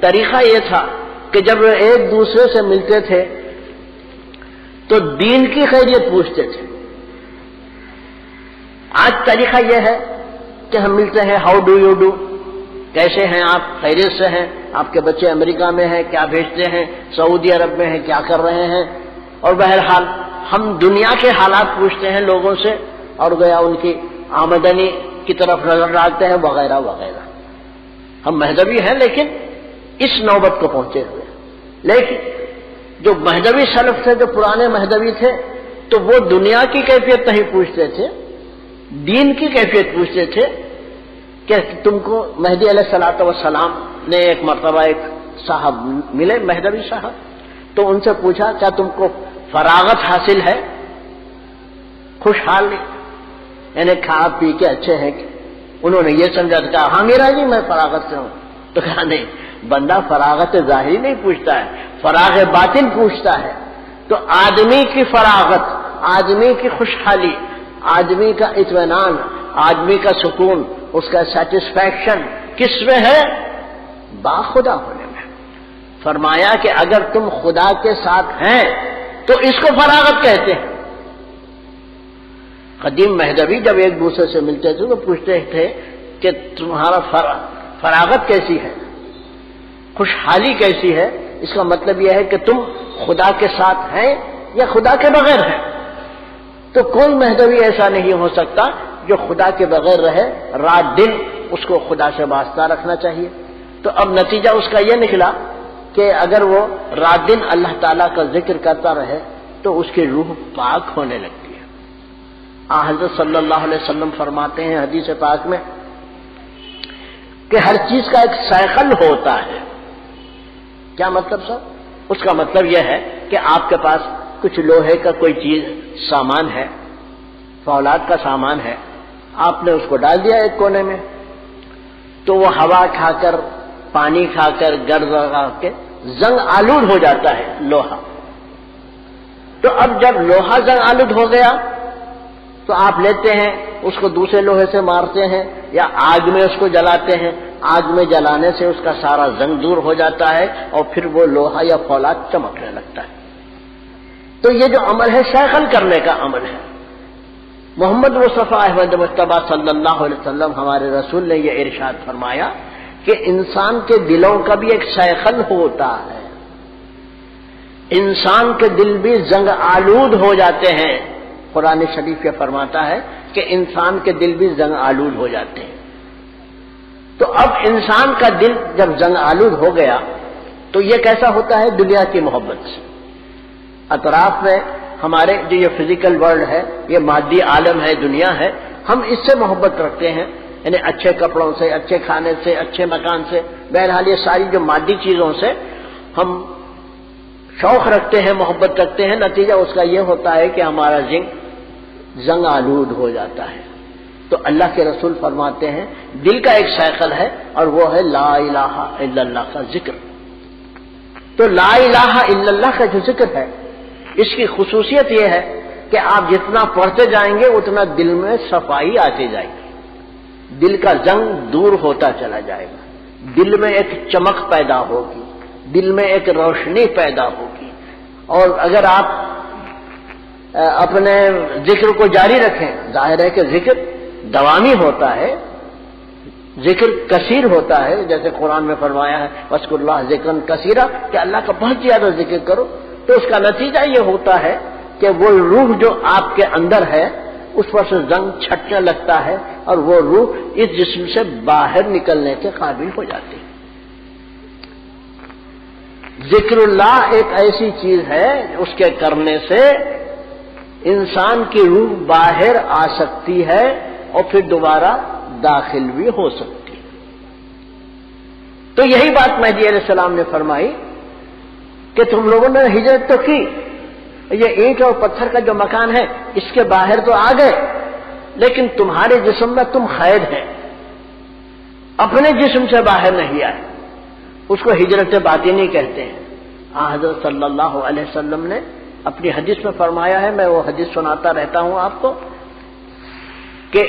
طریقہ یہ تھا کہ جب وہ ایک دوسرے سے ملتے تھے تو دین کی خیریت پوچھتے تھے. آج طریقہ یہ ہے کہ ہم ملتے ہیں، ہاؤ ڈو یو ڈو، کیسے ہیں آپ، خیریت سے ہیں، آپ کے بچے امریکہ میں ہیں، کیا بھیجتے ہیں، سعودی عرب میں ہیں، کیا کر رہے ہیں. اور بہرحال ہم دنیا کے حالات پوچھتے ہیں لوگوں سے اور گویا ان کی آمدنی کی طرف نظر ڈالتے ہیں وغیرہ وغیرہ. ہم مہدوی ہیں لیکن اس نوبت کو پہنچے ہوئے. لیکن جو مہدوی سلف تھے، جو پرانے مہدوی تھے، تو وہ دنیا کی کیفیت نہیں پوچھتے تھے، دین کی کیفیت پوچھتے تھے. کہ تم کو مہدی علیہ الصلوۃ والسلام نے ایک مرتبہ ایک صاحب ملے، مہدوی صاحب، تو ان سے پوچھا کیا تم کو فراغت حاصل ہے؟ خوشحال یعنی کھا پی کے اچھے ہیں. انہوں نے یہ سمجھا تھا ہاں میرا جی میں فراغت سے ہوں. تو کہا نہیں، بندہ فراغت ظاہری نہیں پوچھتا ہے، فراغ باطن پوچھتا ہے. تو آدمی کی فراغت، آدمی کی خوشحالی، آدمی کا اطمینان، آدمی کا سکون، اس کا سیٹسفیکشن کس میں ہے؟ با خدا ہونے میں. فرمایا کہ اگر تم خدا کے ساتھ ہیں تو اس کو فراغت کہتے ہیں. قدیم مہدوی جب ایک دوسرے سے ملتے تھے تو پوچھتے تھے کہ تمہارا فراغت کیسی ہے، خوشحالی کیسی ہے. اس کا مطلب یہ ہے کہ تم خدا کے ساتھ ہیں یا خدا کے بغیر ہے. تو کوئی مہدوی ایسا نہیں ہو سکتا جو خدا کے بغیر رہے. رات دن اس کو خدا سے واسطہ رکھنا چاہیے. تو اب نتیجہ اس کا یہ نکلا کہ اگر وہ رات دن اللہ تعالیٰ کا ذکر کرتا رہے تو اس کی روح پاک ہونے لگتی ہے. حضرت صلی اللہ علیہ وسلم فرماتے ہیں حدیث پاک میں کہ ہر چیز کا ایک سائیکل ہوتا ہے. کیا مطلب صاحب؟ اس کا مطلب یہ ہے کہ آپ کے پاس کچھ لوہے کا کوئی چیز سامان ہے، فولاد کا سامان ہے، آپ نے اس کو ڈال دیا ایک کونے میں، تو وہ ہوا کھا کر، پانی کھا کر، گرد لگا کے زنگ آلود ہو جاتا ہے لوہا. تو اب جب لوہا زنگ آلود ہو گیا تو آپ لیتے ہیں اس کو دوسرے لوہے سے مارتے ہیں یا آگ میں اس کو جلاتے ہیں. آگ میں جلانے سے اس کا سارا زنگ دور ہو جاتا ہے اور پھر وہ لوہا یا فولاد چمکنے لگتا ہے. تو یہ جو عمل ہے سائیکل کرنے کا عمل ہے. محمد مصطفیٰ احمد مجتبیٰ صلی اللہ علیہ وسلم ہمارے رسول نے یہ ارشاد فرمایا کہ انسان کے دلوں کا بھی ایک سائیکل ہوتا ہے. انسان کے دل بھی زنگ آلود ہو جاتے ہیں. قرآن شریف یہ فرماتا ہے کہ انسان کے دل بھی زنگ آلود ہو جاتے ہیں. تو اب انسان کا دل جب زنگ آلود ہو گیا تو یہ کیسا ہوتا ہے؟ دنیا کی محبت سے. اطراف میں ہمارے جو یہ فزیکل ورلڈ ہے، یہ مادی عالم ہے، دنیا ہے، ہم اس سے محبت رکھتے ہیں، یعنی اچھے کپڑوں سے، اچھے کھانے سے، اچھے مکان سے، بہرحال یہ ساری جو مادی چیزوں سے ہم شوق رکھتے ہیں، محبت رکھتے ہیں. نتیجہ اس کا یہ ہوتا ہے کہ ہمارا زنگ آلود ہو جاتا ہے. تو اللہ کے رسول فرماتے ہیں دل کا ایک سائیکل ہے اور وہ ہے لا الہ الا اللہ کا ذکر. تو لا الہ الا اللہ کا جو ذکر ہے اس کی خصوصیت یہ ہے کہ آپ جتنا پڑھتے جائیں گے اتنا دل میں صفائی آتی جائے گی، دل کا زنگ دور ہوتا چلا جائے گا، دل میں ایک چمک پیدا ہوگی، دل میں ایک روشنی پیدا ہوگی. اور اگر آپ اپنے ذکر کو جاری رکھیں، ظاہر ہے کہ ذکر دوامی ہوتا ہے، ذکر کثیر ہوتا ہے، جیسے قرآن میں فرمایا ہے وَاذْكُرُوا اللَّهَ ذِكْرًا كَثِيرًا کہ اللہ کا بہت زیادہ ذکر کرو. تو اس کا نتیجہ یہ ہوتا ہے کہ وہ روح جو آپ کے اندر ہے اس پر سے زنگ چھٹنے لگتا ہے اور وہ روح اس جسم سے باہر نکلنے کے قابل ہو جاتی ہے. ذکر اللہ ایک ایسی چیز ہے اس کے کرنے سے انسان کی روح باہر آ سکتی ہے اور پھر دوبارہ داخل بھی ہو سکتی ہے. تو یہی بات مہدی علیہ السلام نے فرمائی کہ تم لوگوں نے ہجرت تو کی، یہ اینٹ اور پتھر کا جو مکان ہے اس کے باہر تو آ گئے، لیکن تمہارے جسم میں تم قید ہیں، اپنے جسم سے باہر نہیں آئے. اس کو ہجرت باطنی کہتے ہیں. حضرت صلی اللہ علیہ وسلم نے اپنی حدیث میں فرمایا ہے، میں وہ حدیث سناتا رہتا ہوں آپ کو، کہ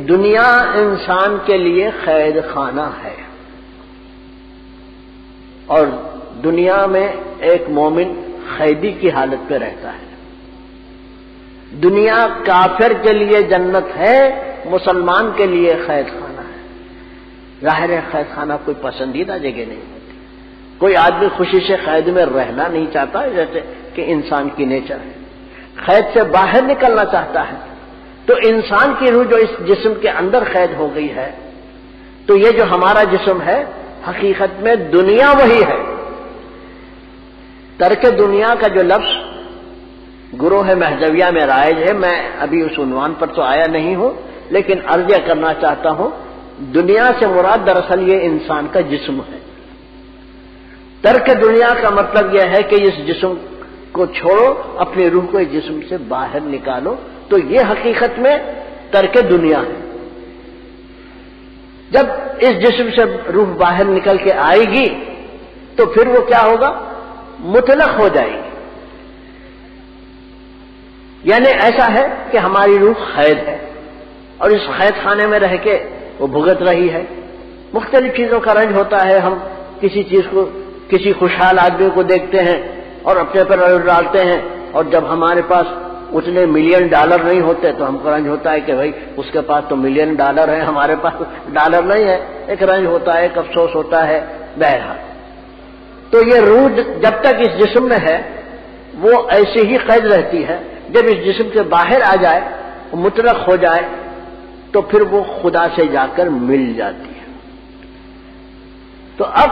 دنیا انسان کے لیے قید خانہ ہے اور دنیا میں ایک مومن قیدی کی حالت پہ رہتا ہے. دنیا کافر کے لیے جنت ہے، مسلمان کے لیے قید خانہ ہے. ظاہر ہے قید خانہ کوئی پسندیدہ جگہ نہیں ہوتی، کوئی آدمی خوشی سے قید میں رہنا نہیں چاہتا، جیسے کہ انسان کی نیچر ہے، قید سے باہر نکلنا چاہتا ہے. تو انسان کی روح جو اس جسم کے اندر قید ہو گئی ہے، تو یہ جو ہمارا جسم ہے حقیقت میں دنیا وہی ہے. ترک دنیا کا جو لفظ گروہ مہدویہ میں رائج ہے، میں ابھی اس عنوان پر تو آیا نہیں ہوں، لیکن عرض کرنا چاہتا ہوں دنیا سے مراد دراصل یہ انسان کا جسم ہے. ترک دنیا کا مطلب یہ ہے کہ اس جسم کو چھوڑو، اپنی روح کو اس جسم سے باہر نکالو. تو یہ حقیقت میں ترک دنیا ہے. جب اس جسم سے روح باہر نکل کے آئے گی تو پھر وہ کیا ہوگا؟ مطلق ہو جائے گی. یعنی ایسا ہے کہ ہماری روح قید ہے اور اس قید خانے میں رہ کے وہ بھگت رہی ہے. مختلف چیزوں کا رنج ہوتا ہے. ہم کسی چیز کو، کسی خوشحال آدمی کو دیکھتے ہیں اور اپنے پر رنج ڈالتے ہیں، اور جب ہمارے پاس اتنے $1,000,000 نہیں ہوتے تو ہم کو رنج ہوتا ہے کہ بھائی اس کے پاس تو $1,000,000 ہے، ہمارے پاس ڈالر نہیں ہے. ایک رنج ہوتا ہے، ایک افسوس ہوتا ہے. بہرحال تو یہ روح جب تک اس جسم میں ہے وہ ایسے ہی قید رہتی ہے، جب اس جسم سے باہر آ جائے، مطلق ہو جائے، تو پھر وہ خدا سے جا کر مل جاتی ہے۔ تو اب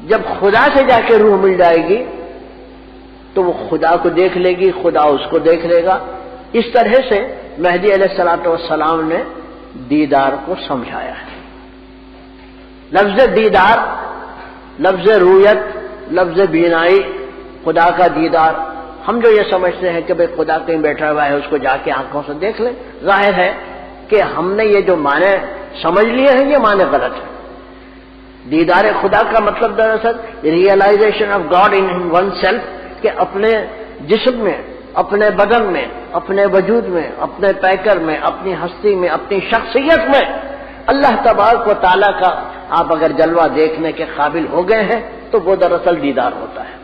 جب خدا سے جا کے روح مل جائے گی تو وہ خدا کو دیکھ لے گی، خدا اس کو دیکھ لے گا۔ اس طرح سے مہدی علیہ الصلوۃ والسلام نے دیدار کو سمجھایا ہے۔ لفظ دیدار، لفظ رویت، لفظ بینائی، خدا کا دیدار، ہم جو یہ سمجھتے ہیں کہ بھئی خدا کہیں بیٹھا ہوا ہے، اس کو جا کے آنکھوں سے دیکھ لیں، ظاہر ہے کہ ہم نے یہ جو معنی سمجھ لیے ہیں یہ معنی غلط ہے۔ دیدار خدا کا مطلب دراصل realisation of God in oneself, کہ اپنے جسم میں، اپنے بدن میں، اپنے وجود میں، اپنے پیکر میں، اپنی ہستی میں، اپنی شخصیت میں اللہ تبارک و تعالیٰ کا آپ اگر جلوہ دیکھنے کے قابل ہو گئے ہیں تو وہ دراصل دیدار ہوتا ہے۔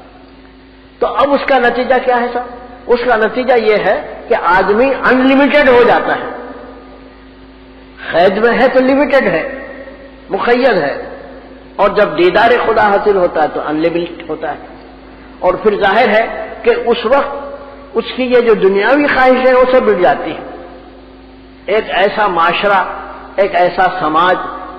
تو اب اس کا نتیجہ کیا ہے صاحب؟ اس کا نتیجہ یہ ہے کہ آدمی انلمیٹڈ ہو جاتا ہے۔ قید میں ہے تو لمیٹڈ ہے، مقید ہے، اور جب دیدار خدا حاصل ہوتا ہے تو انلمیٹڈ ہوتا ہے۔ اور پھر ظاہر ہے کہ اس وقت اس کی یہ جو دنیاوی خواہشیں ہیں اسے مٹ جاتی ہیں۔ ایک ایسا معاشرہ، ایک ایسا سماج،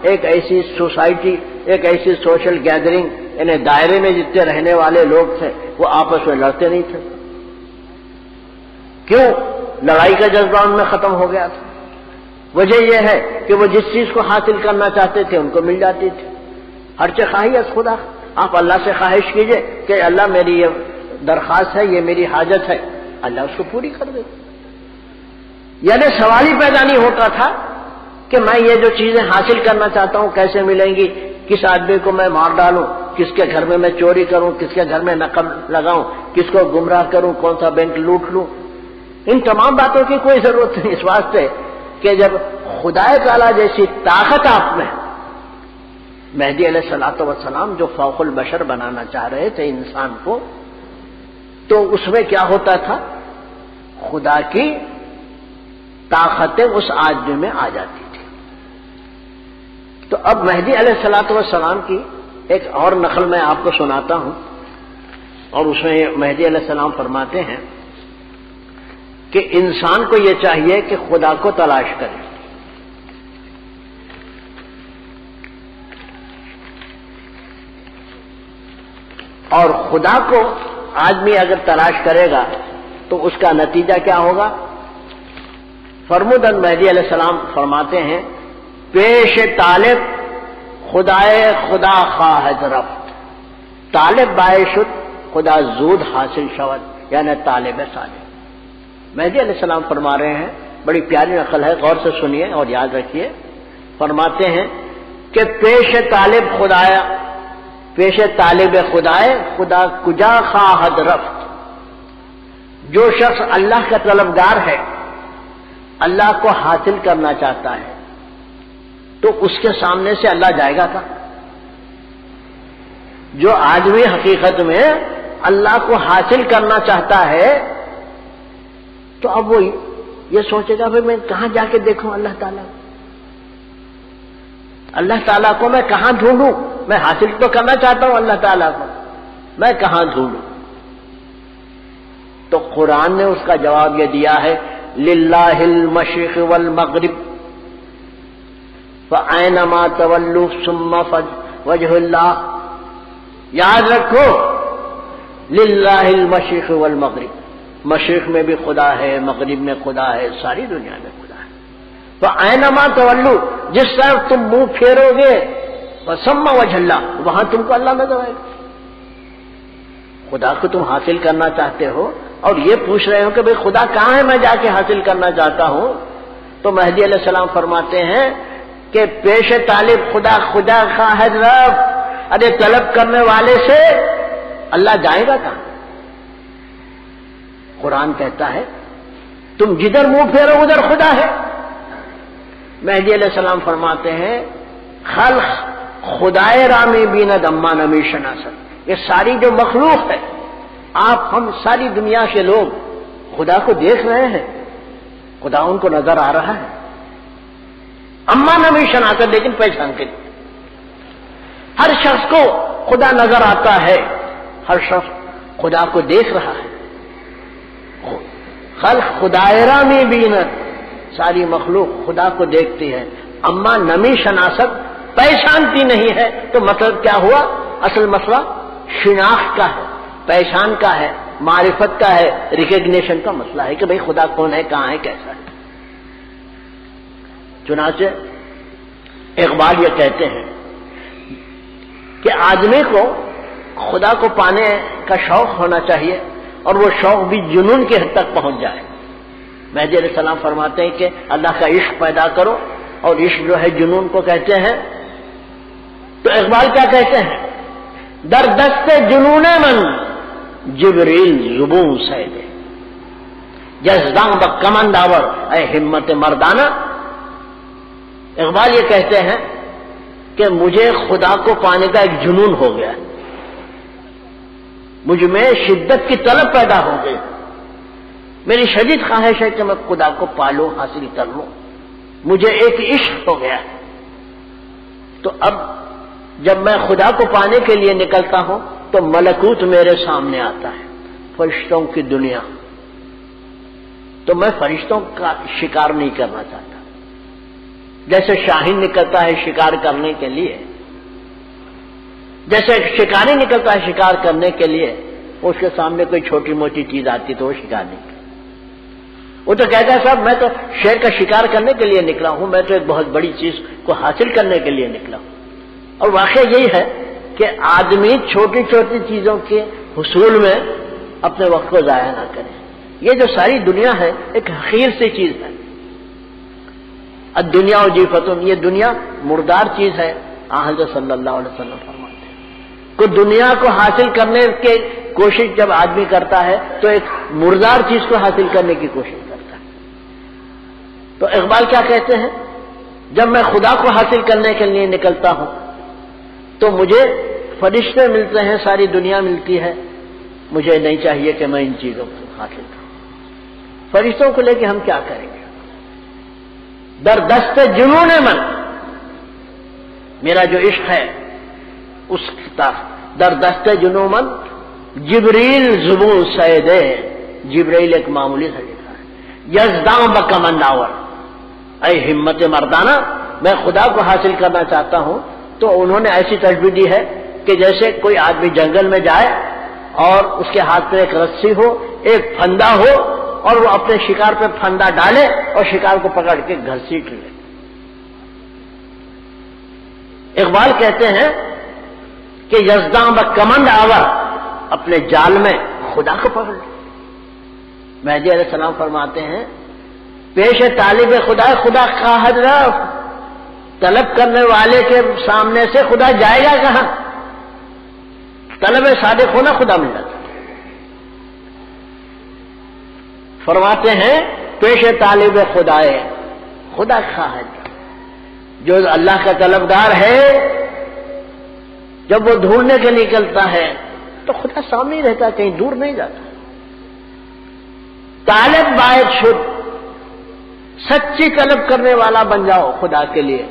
ایک ایسی سوسائٹی، ایک ایسی سوشل گیدرنگ، یعنی دائرے میں جتنے رہنے والے لوگ تھے وہ آپس میں لڑتے نہیں تھے۔ کیوں؟ لڑائی کا جذبہ ان میں ختم ہو گیا تھا۔ وجہ یہ ہے کہ وہ جس چیز کو حاصل کرنا چاہتے تھے ان کو مل جاتی تھی۔ ہر چیز خواہی از خدا، آپ اللہ سے خواہش کیجئے کہ اللہ میری یہ درخواست ہے، یہ میری حاجت ہے، اللہ اس کو پوری کر دے۔ یعنی سوال ہی پیدا نہیں ہوتا تھا کہ میں یہ جو چیزیں حاصل کرنا چاہتا ہوں کیسے ملیں گی، کس آدمی کو میں مار ڈالوں، کس کے گھر میں چوری کروں، کس کے گھر میں نقب لگاؤں، کس کو گمراہ کروں، کون سا بینک لوٹ لوں۔ ان تمام باتوں کی کوئی ضرورت نہیں، اس واسطے کہ جب خدا تعالیٰ جیسی طاقت آپ میں، مہدی علیہ الصلوۃ والسلام جو فوق البشر بنانا چاہ رہے تھے انسان کو، تو اس میں کیا ہوتا تھا؟ خدا کی طاقتیں اس آدمی میں آ جاتی تھی۔ تو اب مہدی علیہ الصلوۃ والسلام کی ایک اور نقل میں آپ کو سناتا ہوں، اور اس میں مہدی علیہ السلام فرماتے ہیں کہ انسان کو یہ چاہیے کہ خدا کو تلاش کرے۔ اور خدا کو آدمی اگر تلاش کرے گا تو اس کا نتیجہ کیا ہوگا؟ فرمودن مہدی علیہ السلام فرماتے ہیں، پیش طالب خدائے خدا خواہد رفت، طالب باعث شد خدا زود حاصل شود، یعنی طالب صالح۔ مہدی علیہ السلام فرما رہے ہیں، بڑی پیاری نقل ہے، غور سے سنیے اور یاد رکھیے۔ فرماتے ہیں کہ پیش طالب خدایا، پیش طالب خدائے خدا کجا خواہد رفت، جو شخص اللہ کا طلبگار ہے، اللہ کو حاصل کرنا چاہتا ہے، تو اس کے سامنے سے اللہ جائے گا کہاں؟ جو آدمی حقیقت میں اللہ کو حاصل کرنا چاہتا ہے تو اب وہ یہ سوچے گا بھائی میں کہاں جا کے دیکھوں اللہ تعالیٰ کو، اللہ تعالیٰ کو میں کہاں ڈھونڈوں؟ میں حاصل تو کرنا چاہتا ہوں اللہ تعالیٰ کو، میں کہاں ڈھونڈوں؟ تو قرآن نے اس کا جواب یہ دیا ہے، للہ المشرق والمغرب فأینما تولوا ثم وجہ اللہ۔ یاد رکھو، للہ المشرق والمغرب، مشرق میں بھی خدا ہے، مغرب میں خدا ہے، ساری دنیا میں خدا ہے۔ فأینما تولوا، جس طرف تم منہ پھیرو گے، ثم وجہ اللہ، وہاں تم کو اللہ نظر آئے گا۔ خدا کو تم حاصل کرنا چاہتے ہو اور یہ پوچھ رہے ہو کہ بھئی خدا کہاں ہے، میں جا کے حاصل کرنا چاہتا ہوں، تو مہدی علیہ السلام فرماتے ہیں کہ پیش طالب خدا خدا خواہد رب، ارے طلب کرنے والے سے اللہ جائے گا کہاں؟ قرآن کہتا ہے تم جدھر منہ پھیرو ادھر خدا ہے۔ مہدی علیہ السلام فرماتے ہیں خلق خدائے رامی بیند اما نمی شناسد، یہ ساری جو مخلوق ہے، آپ ہم ساری دنیا کے لوگ خدا کو دیکھ رہے ہیں، خدا ان کو نظر آ رہا ہے، اما نمی شناسد، لیکن پہچان کے لیے ہر شخص کو خدا نظر آتا ہے، ہر شخص خدا کو دیکھ رہا ہے۔ خلق خدائرہ میں بینت، ساری مخلوق خدا کو دیکھتی ہے، اما نمی شناست پہچانتی نہیں ہے۔ تو مطلب کیا ہوا؟ اصل مسئلہ شناخت کا ہے، پہچان کا ہے، معرفت کا ہے، ریکگنیشن کا مسئلہ ہے کہ بھئی خدا کون ہے، کہاں ہے، کیسا ہے۔ چنانچہ اقبال یہ کہتے ہیں کہ آدمی کو خدا کو پانے کا شوق ہونا چاہیے، اور وہ شوق بھی جنون کی حد تک پہنچ جائے۔ مہدی علیہ السلام فرماتے ہیں کہ اللہ کا عشق پیدا کرو، اور عشق جو ہے جنون کو کہتے ہیں۔ تو اقبال کیا کہتے ہیں؟ در دست جنون من جبریل زبوں سیدے، جزداں بکمند آور اے ہمت مردانہ۔ اقبال یہ کہتے ہیں کہ مجھے خدا کو پانے کا ایک جنون ہو گیا، مجھ میں شدت کی طلب پیدا ہو گئی، میری شدید خواہش ہے کہ میں خدا کو پالوں، حاصل کر لوں، مجھے ایک عشق ہو گیا۔ تو اب جب میں خدا کو پانے کے لیے نکلتا ہوں تو ملکوت میرے سامنے آتا ہے، فرشتوں کی دنیا۔ تو میں فرشتوں کا شکار نہیں کرنا چاہتا، جیسے شاہین نکلتا ہے شکار کرنے کے لیے، جیسے شکاری نکلتا ہے شکار کرنے کے لیے، اس کے سامنے کوئی چھوٹی موٹی چیز آتی تو وہ شکار نہیں کرتا۔ وہ تو کہتا ہے صاحب میں تو شیر کا شکار کرنے کے لیے نکلا ہوں، میں تو ایک بہت بڑی چیز کو حاصل کرنے کے لیے نکلا ہوں۔ اور واقعہ یہی ہے کہ آدمی چھوٹی چھوٹی چیزوں کے حصول میں اپنے وقت کو ضائع نہ کرے۔ یہ جو ساری دنیا ہے ایک حقیر سی چیز ہے۔ الدنیا وجیفتن، یہ دنیا مردار چیز ہے۔ حضرت صلی اللہ علیہ وسلم فرماتے ہیں کہ دنیا کو حاصل کرنے کی کوشش جب آدمی کرتا ہے تو ایک مردار چیز کو حاصل کرنے کی کوشش کرتا ہے۔ تو اقبال کیا کہتے ہیں؟ جب میں خدا کو حاصل کرنے کے لیے نکلتا ہوں تو مجھے فرشتے ملتے ہیں، ساری دنیا ملتی ہے، مجھے نہیں چاہیے کہ میں ان چیزوں کو حاصل کروں۔ فرشتوں کو لے کے ہم کیا کریں گے؟ در دست جنون من، میرا جو عشق ہے اس کا در دست جنون من جبریل زبوں سیدے، جبریل ایک معمولی سا لکھا ہے، یزداں بکمنداور اے ہمت مردانہ، میں خدا کو حاصل کرنا چاہتا ہوں۔ تو انہوں نے ایسی تشبیہ دی ہے کہ جیسے کوئی آدمی جنگل میں جائے اور اس کے ہاتھ میں ایک رسی ہو، ایک پھندا ہو، اور وہ اپنے شکار پہ پھندا ڈالے اور شکار کو پکڑ کے گھسیٹ لے۔ اقبال کہتے ہیں کہ یزداں بکمند آور، اپنے جال میں خدا کو پکڑ لے۔ مہدی علیہ السلام فرماتے ہیں پیش طالب خدا، خدا خواہد رفت، طلب کرنے والے کے سامنے سے خدا جائے گا کہاں؟ طلب صادق ہونا خدا مل جاتا۔ فرماتے ہیں پیش طالب خدا ہے، خدا خواہد، جو اللہ کا طلبگار ہے جب وہ ڈھونڈنے کے نکلتا ہے تو خدا سامنے ہی رہتا، کہیں دور نہیں جاتا۔ طالب باعث شد، سچی طلب کرنے والا بن جاؤ خدا کے لیے،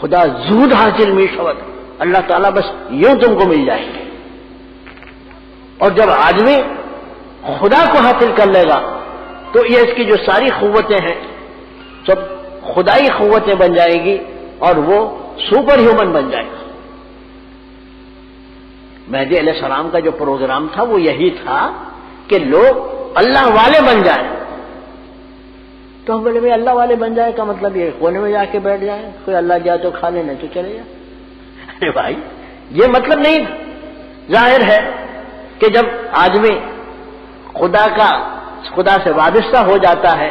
خدا زود حاصل می شود، اللہ تعالیٰ بس یوں تم کو مل جائیں گے۔ اور جب آدمی خدا کو حاصل کر لے گا تو یہ اس کی جو ساری قوتیں ہیں سب خدائی قوتیں بن جائیں گی اور وہ سپر ہیومن بن جائے گا۔ مہدی علیہ السلام کا جو پروگرام تھا وہ یہی تھا کہ لوگ اللہ والے بن جائیں۔ تو ہم بولے بھائی اللہ والے بن جائے کا مطلب یہ کونے میں جا کے بیٹھ جائیں، کوئی اللہ جائے تو کھا لے، نہیں تو چلے جائے۔ ارے بھائی یہ مطلب نہیں تھا۔ ظاہر ہے کہ جب آدمی خدا سے وابستہ ہو جاتا ہے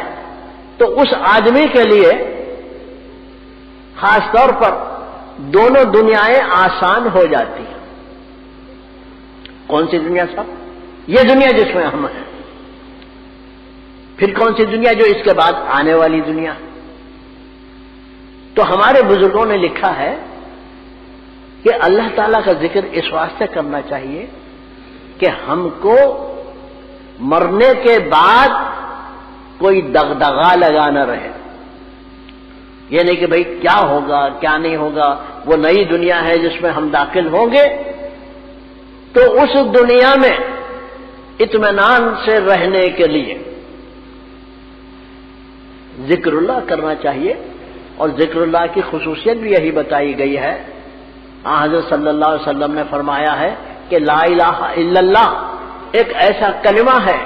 تو اس آدمی کے لیے خاص طور پر دونوں دنیایں آسان ہو جاتی ہیں۔ کون سی دنیا صاحب؟ یہ دنیا جس میں ہم ہیں۔ پھر کون سی دنیا؟ جو اس کے بعد آنے والی دنیا۔ تو ہمارے بزرگوں نے لکھا ہے کہ اللہ تعالیٰ کا ذکر اس واسطے کرنا چاہیے کہ ہم کو مرنے کے بعد کوئی دغدغہ لگا نہ رہے۔ یہ نہیں کہ بھئی کیا ہوگا کیا نہیں ہوگا، وہ نئی دنیا ہے جس میں ہم داخل ہوں گے، تو اس دنیا میں اطمینان سے رہنے کے لیے ذکر اللہ کرنا چاہیے، اور ذکر اللہ کی خصوصیت بھی یہی بتائی گئی ہے۔ حضرت صلی اللہ علیہ وسلم نے فرمایا ہے کہ لا الہ الا اللہ ایک ایسا کلمہ ہے،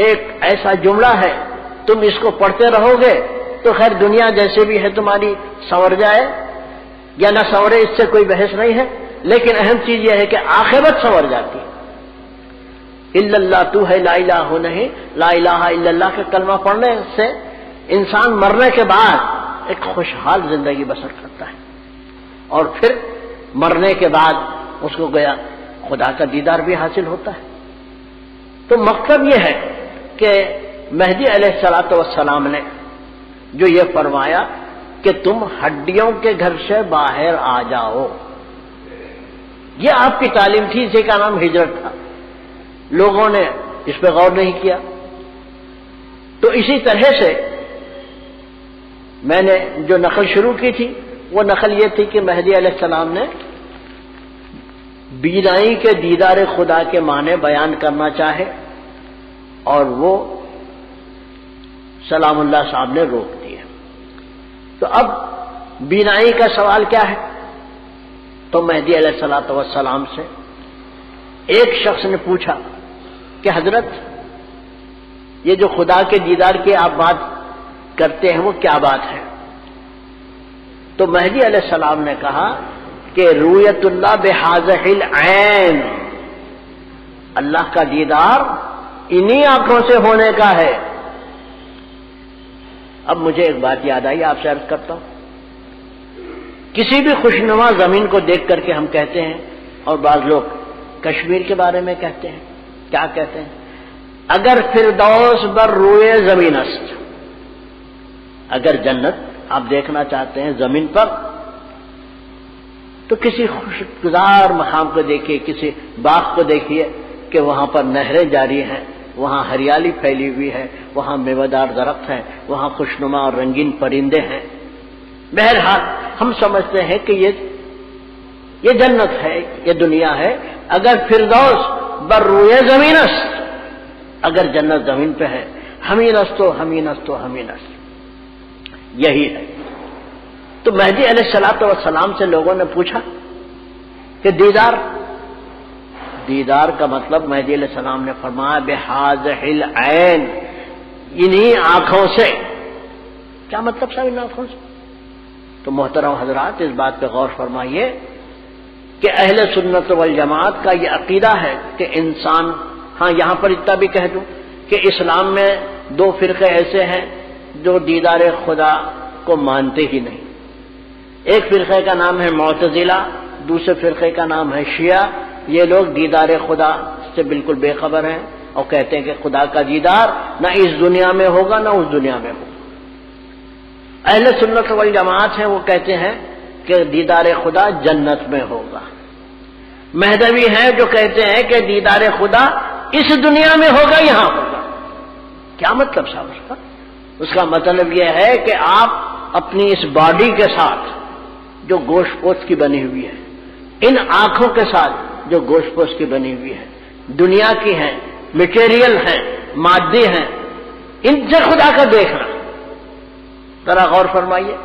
ایک ایسا جملہ ہے، تم اس کو پڑھتے رہو گے تو خیر دنیا جیسے بھی ہے تمہاری سنور جائے یا نہ سنورے، اس سے کوئی بحث نہیں ہے، لیکن اہم چیز یہ ہے کہ آخرت سنور جاتی ہے۔ الا اللہ تو ہے، لا الہ نہیں، لا الہ الا اللہ کا کلمہ پڑھنے سے انسان مرنے کے بعد ایک خوشحال زندگی بسر کرتا ہے، اور پھر مرنے کے بعد اس کو گیا خدا کا دیدار بھی حاصل ہوتا ہے۔ تو مقصد یہ ہے کہ مہدی علیہ الصلوۃ والسلام نے جو یہ فرمایا کہ تم ہڈیوں کے گھر سے باہر آ جاؤ، یہ آپ کی تعلیم تھی، اسی کا نام ہجرت تھا۔ لوگوں نے اس پہ غور نہیں کیا، تو اسی طرح سے میں نے جو نقل شروع کی تھی وہ نقل یہ تھی کہ مہدی علیہ السلام نے بینائی کے دیدار خدا کے معنی بیان کرنا چاہے، اور وہ سلام اللہ صاحب نے روک دیا۔ تو اب بینائی کا سوال کیا ہے؟ تو مہدی علیہ الصلوۃ والسلام سے ایک شخص نے پوچھا کہ حضرت یہ جو خدا کے دیدار کی آپ بات کرتے ہیں وہ کیا بات ہے؟ تو مہدی علیہ السلام نے کہا کہ رؤیت اللہ بہذہ العین، اللہ کا دیدار انہی آنکھوں سے ہونے کا ہے۔ اب مجھے ایک بات یاد آئی، آپ سے عرض کرتا ہوں، کسی بھی خوشنما زمین کو دیکھ کر کے ہم کہتے ہیں، اور بعض لوگ کشمیر کے بارے میں کہتے ہیں، کیا کہتے ہیں؟ اگر فردوس بر روئے زمین است، اگر جنت آپ دیکھنا چاہتے ہیں زمین پر تو کسی خوشگوار مقام کو دیکھیے، کسی باغ کو دیکھیے کہ وہاں پر نہریں جاری ہیں، وہاں ہریالی پھیلی ہوئی ہے، وہاں میوہ درخت ہیں، وہاں خوشنما اور رنگین پرندے ہیں۔ بہرحال ہم سمجھتے ہیں کہ یہ جنت ہے، یہ دنیا ہے۔ اگر فردوس بر روئے زمین است، اگر جنت زمین پہ ہے، ہمین است و ہمین است و ہمین است، یہی ہے۔ تو مہدی علیہ الصلوۃ والسلام سے لوگوں نے پوچھا کہ دیدار کا مطلب مہدی علیہ السلام نے فرمایا بہذہ العین، انہی آنکھوں سے۔ کیا مطلب صاحب ان آنکھوں سے؟ تو محترم حضرات اس بات پہ غور فرمائیے کہ اہل سنت والجماعت کا یہ عقیدہ ہے کہ انسان، ہاں یہاں پر اتنا بھی کہہ دوں کہ اسلام میں دو فرقے ایسے ہیں جو دیدار خدا کو مانتے ہی نہیں۔ ایک فرقے کا نام ہے معتزلہ، دوسرے فرقے کا نام ہے شیعہ۔ یہ لوگ دیدار خدا سے بالکل بے خبر ہیں اور کہتے ہیں کہ خدا کا دیدار نہ اس دنیا میں ہوگا نہ اس دنیا میں ہوگا۔ اہل سنت والجماعت ہیں، وہ کہتے ہیں کہ دیدار خدا جنت میں ہوگا۔ مہدوی ہیں جو کہتے ہیں کہ دیدار خدا اس دنیا میں ہوگا، یہاں ہوگا۔ کیا مطلب صاحب اس کا مطلب یہ ہے کہ آپ اپنی اس باڈی کے ساتھ جو گوشت پوست کی بنی ہوئی ہے، ان آنکھوں کے ساتھ جو گوشت پوست کی بنی ہوئی ہے، دنیا کی ہیں، میٹیریل ہیں، مادی ہیں، ان سے خدا کا دیکھنا، ذرا غور فرمائیے۔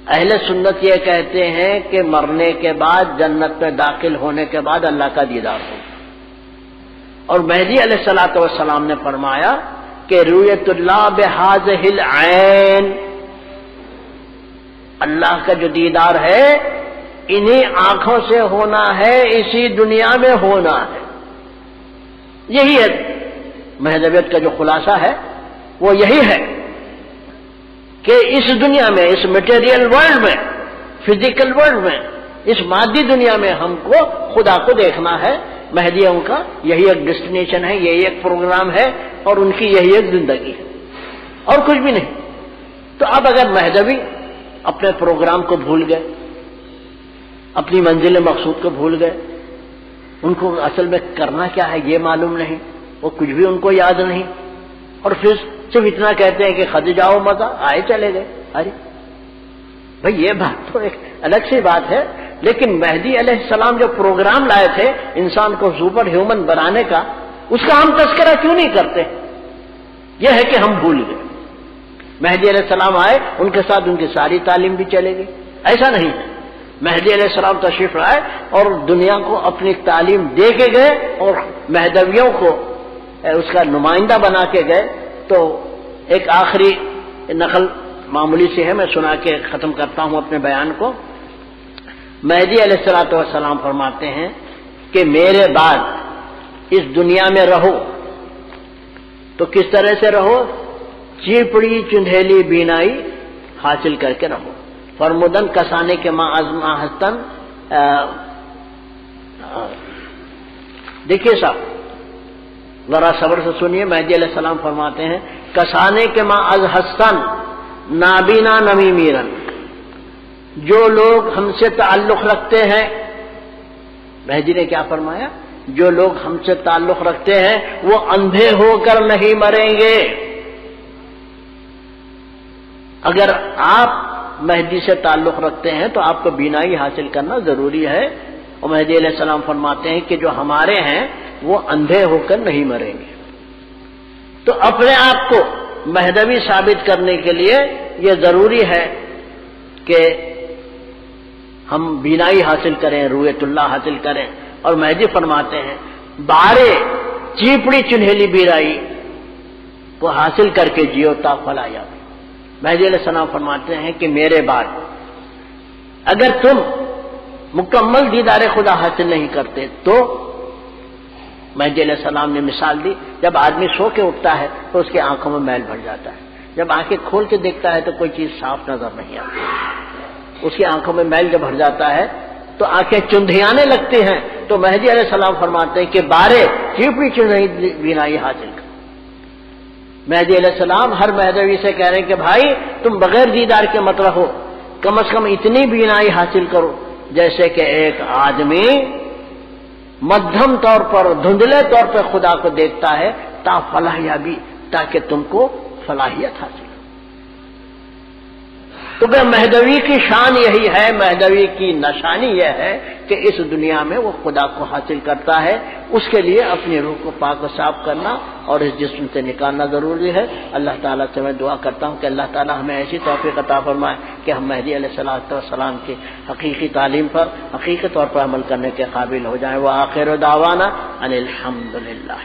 اہل سنت یہ کہتے ہیں کہ مرنے کے بعد جنت میں داخل ہونے کے بعد اللہ کا دیدار ہوگا، اور مہدی علیہ الصلوۃ والسلام نے فرمایا کہ رؤیت اللہ بہذہ العین، اللہ کا جو دیدار ہے انہی آنکھوں سے ہونا ہے، اسی دنیا میں ہونا ہے۔ یہی ہے مہدویت کا جو خلاصہ ہے، وہ یہی ہے کہ اس دنیا میں، اس میٹیریل ورلڈ میں، فزیکل ورلڈ میں، اس مادی دنیا میں ہم کو خدا کو دیکھنا ہے۔ مہدیوں کا یہی ایک ڈیسٹینیشن ہے، یہی ایک پروگرام ہے، اور ان کی یہی ایک زندگی ہے، اور کچھ بھی نہیں۔ تو اب اگر مہدوی اپنے پروگرام کو بھول گئے، اپنی منزل مقصود کو بھول گئے، ان کو اصل میں کرنا کیا ہے یہ معلوم نہیں، وہ کچھ بھی ان کو یاد نہیں، اور پھر صرف اتنا کہتے ہیں کہ خد جاؤ مزہ آئے چلے گئے۔ ارے بھئی یہ بات تو ایک الگ سی بات ہے، لیکن مہدی علیہ السلام جو پروگرام لائے تھے انسان کو سپر ہیومن بنانے کا، اس کا ہم تذکرہ کیوں نہیں کرتے؟ یہ ہے کہ ہم بھول گئے۔ مہدی علیہ السلام آئے ان کے ساتھ ان کی ساری تعلیم بھی چلے گی؟ ایسا نہیں ہے. مہدی علیہ السلام تشریف لائے اور دنیا کو اپنی تعلیم دے کے گئے اور مہدویوں کو اس کا نمائندہ بنا کے گئے. تو ایک آخری نقل معمولی سی ہے، میں سنا کے ختم کرتا ہوں اپنے بیان کو. مہدی علیہ السلام فرماتے ہیں کہ میرے بعد اس دنیا میں رہو تو کس طرح سے رہو؟ چیپڑی چندھیلی بینائی حاصل کر کے رہو. فرمودن کسانے کے ماں ازما ہستن. دیکھیے صاحب ذرا صبر سے سنیے. مہدی علیہ السلام فرماتے ہیں کسانے کے ماں از ہستن نابینا نمی میرن. جو لوگ ہم سے تعلق رکھتے ہیں، مہدی نے کیا فرمایا؟ جو لوگ ہم سے تعلق رکھتے ہیں وہ اندھے ہو کر نہیں مریں گے. اگر آپ مہدی سے تعلق رکھتے ہیں تو آپ کو بینائی حاصل کرنا ضروری ہے. اور مہدی علیہ السلام فرماتے ہیں کہ جو ہمارے ہیں وہ اندھے ہو کر نہیں مریں گے. تو اپنے آپ کو مہدوی ثابت کرنے کے لیے یہ ضروری ہے کہ ہم بینائی حاصل کریں، رؤیت اللہ حاصل کریں. اور مہدی فرماتے ہیں بارے چیپڑی چنہیلی بینائی کو حاصل کر کے جیو تا فلا یاب. مہدی علیہ السلام فرماتے ہیں کہ میرے بعد اگر تم مکمل دیدار خدا حاصل نہیں کرتے تو مہدی علیہ السلام نے مثال دی. جب آدمی سو کے اٹھتا ہے تو اس کی آنکھوں میں میل بھر جاتا ہے. جب آنکھیں کھول کے دیکھتا ہے تو کوئی چیز صاف نظر نہیں آتی. اس کی آنکھوں میں میل جب بھر جاتا ہے تو آنکھیں چندھیانے لگتی ہیں. تو مہدی علیہ السلام فرماتے ہیں کہ بارے چیپڑی چندھی بینائی حاصل کر. مہدی علیہ السلام ہر مہدوی سے کہہ رہے ہیں کہ بھائی تم بغیر دیدار کے مت رہو، کم از کم اتنی بینائی حاصل کرو جیسے کہ ایک آدمی مدھم طور پر دھندلے طور پر خدا کو دیکھتا ہے تا فلاح یابی، تاکہ تم کو فلاحیت حاصل ہو. تو مہدوی کی شان یہی ہے، مہدوی کی نشانی یہ ہے کہ اس دنیا میں وہ خدا کو حاصل کرتا ہے. اس کے لیے اپنی روح کو پاک و صاف کرنا اور اس جسم سے نکالنا ضروری ہے. اللہ تعالیٰ سے میں دعا کرتا ہوں کہ اللہ تعالیٰ ہمیں ایسی توفیق عطا فرمائے کہ ہم مہدی علیہ السلام کی حقیقی تعلیم پر حقیقی طور پر عمل کرنے کے قابل ہو جائیں. وآخر دعوانا ان الحمد للہ.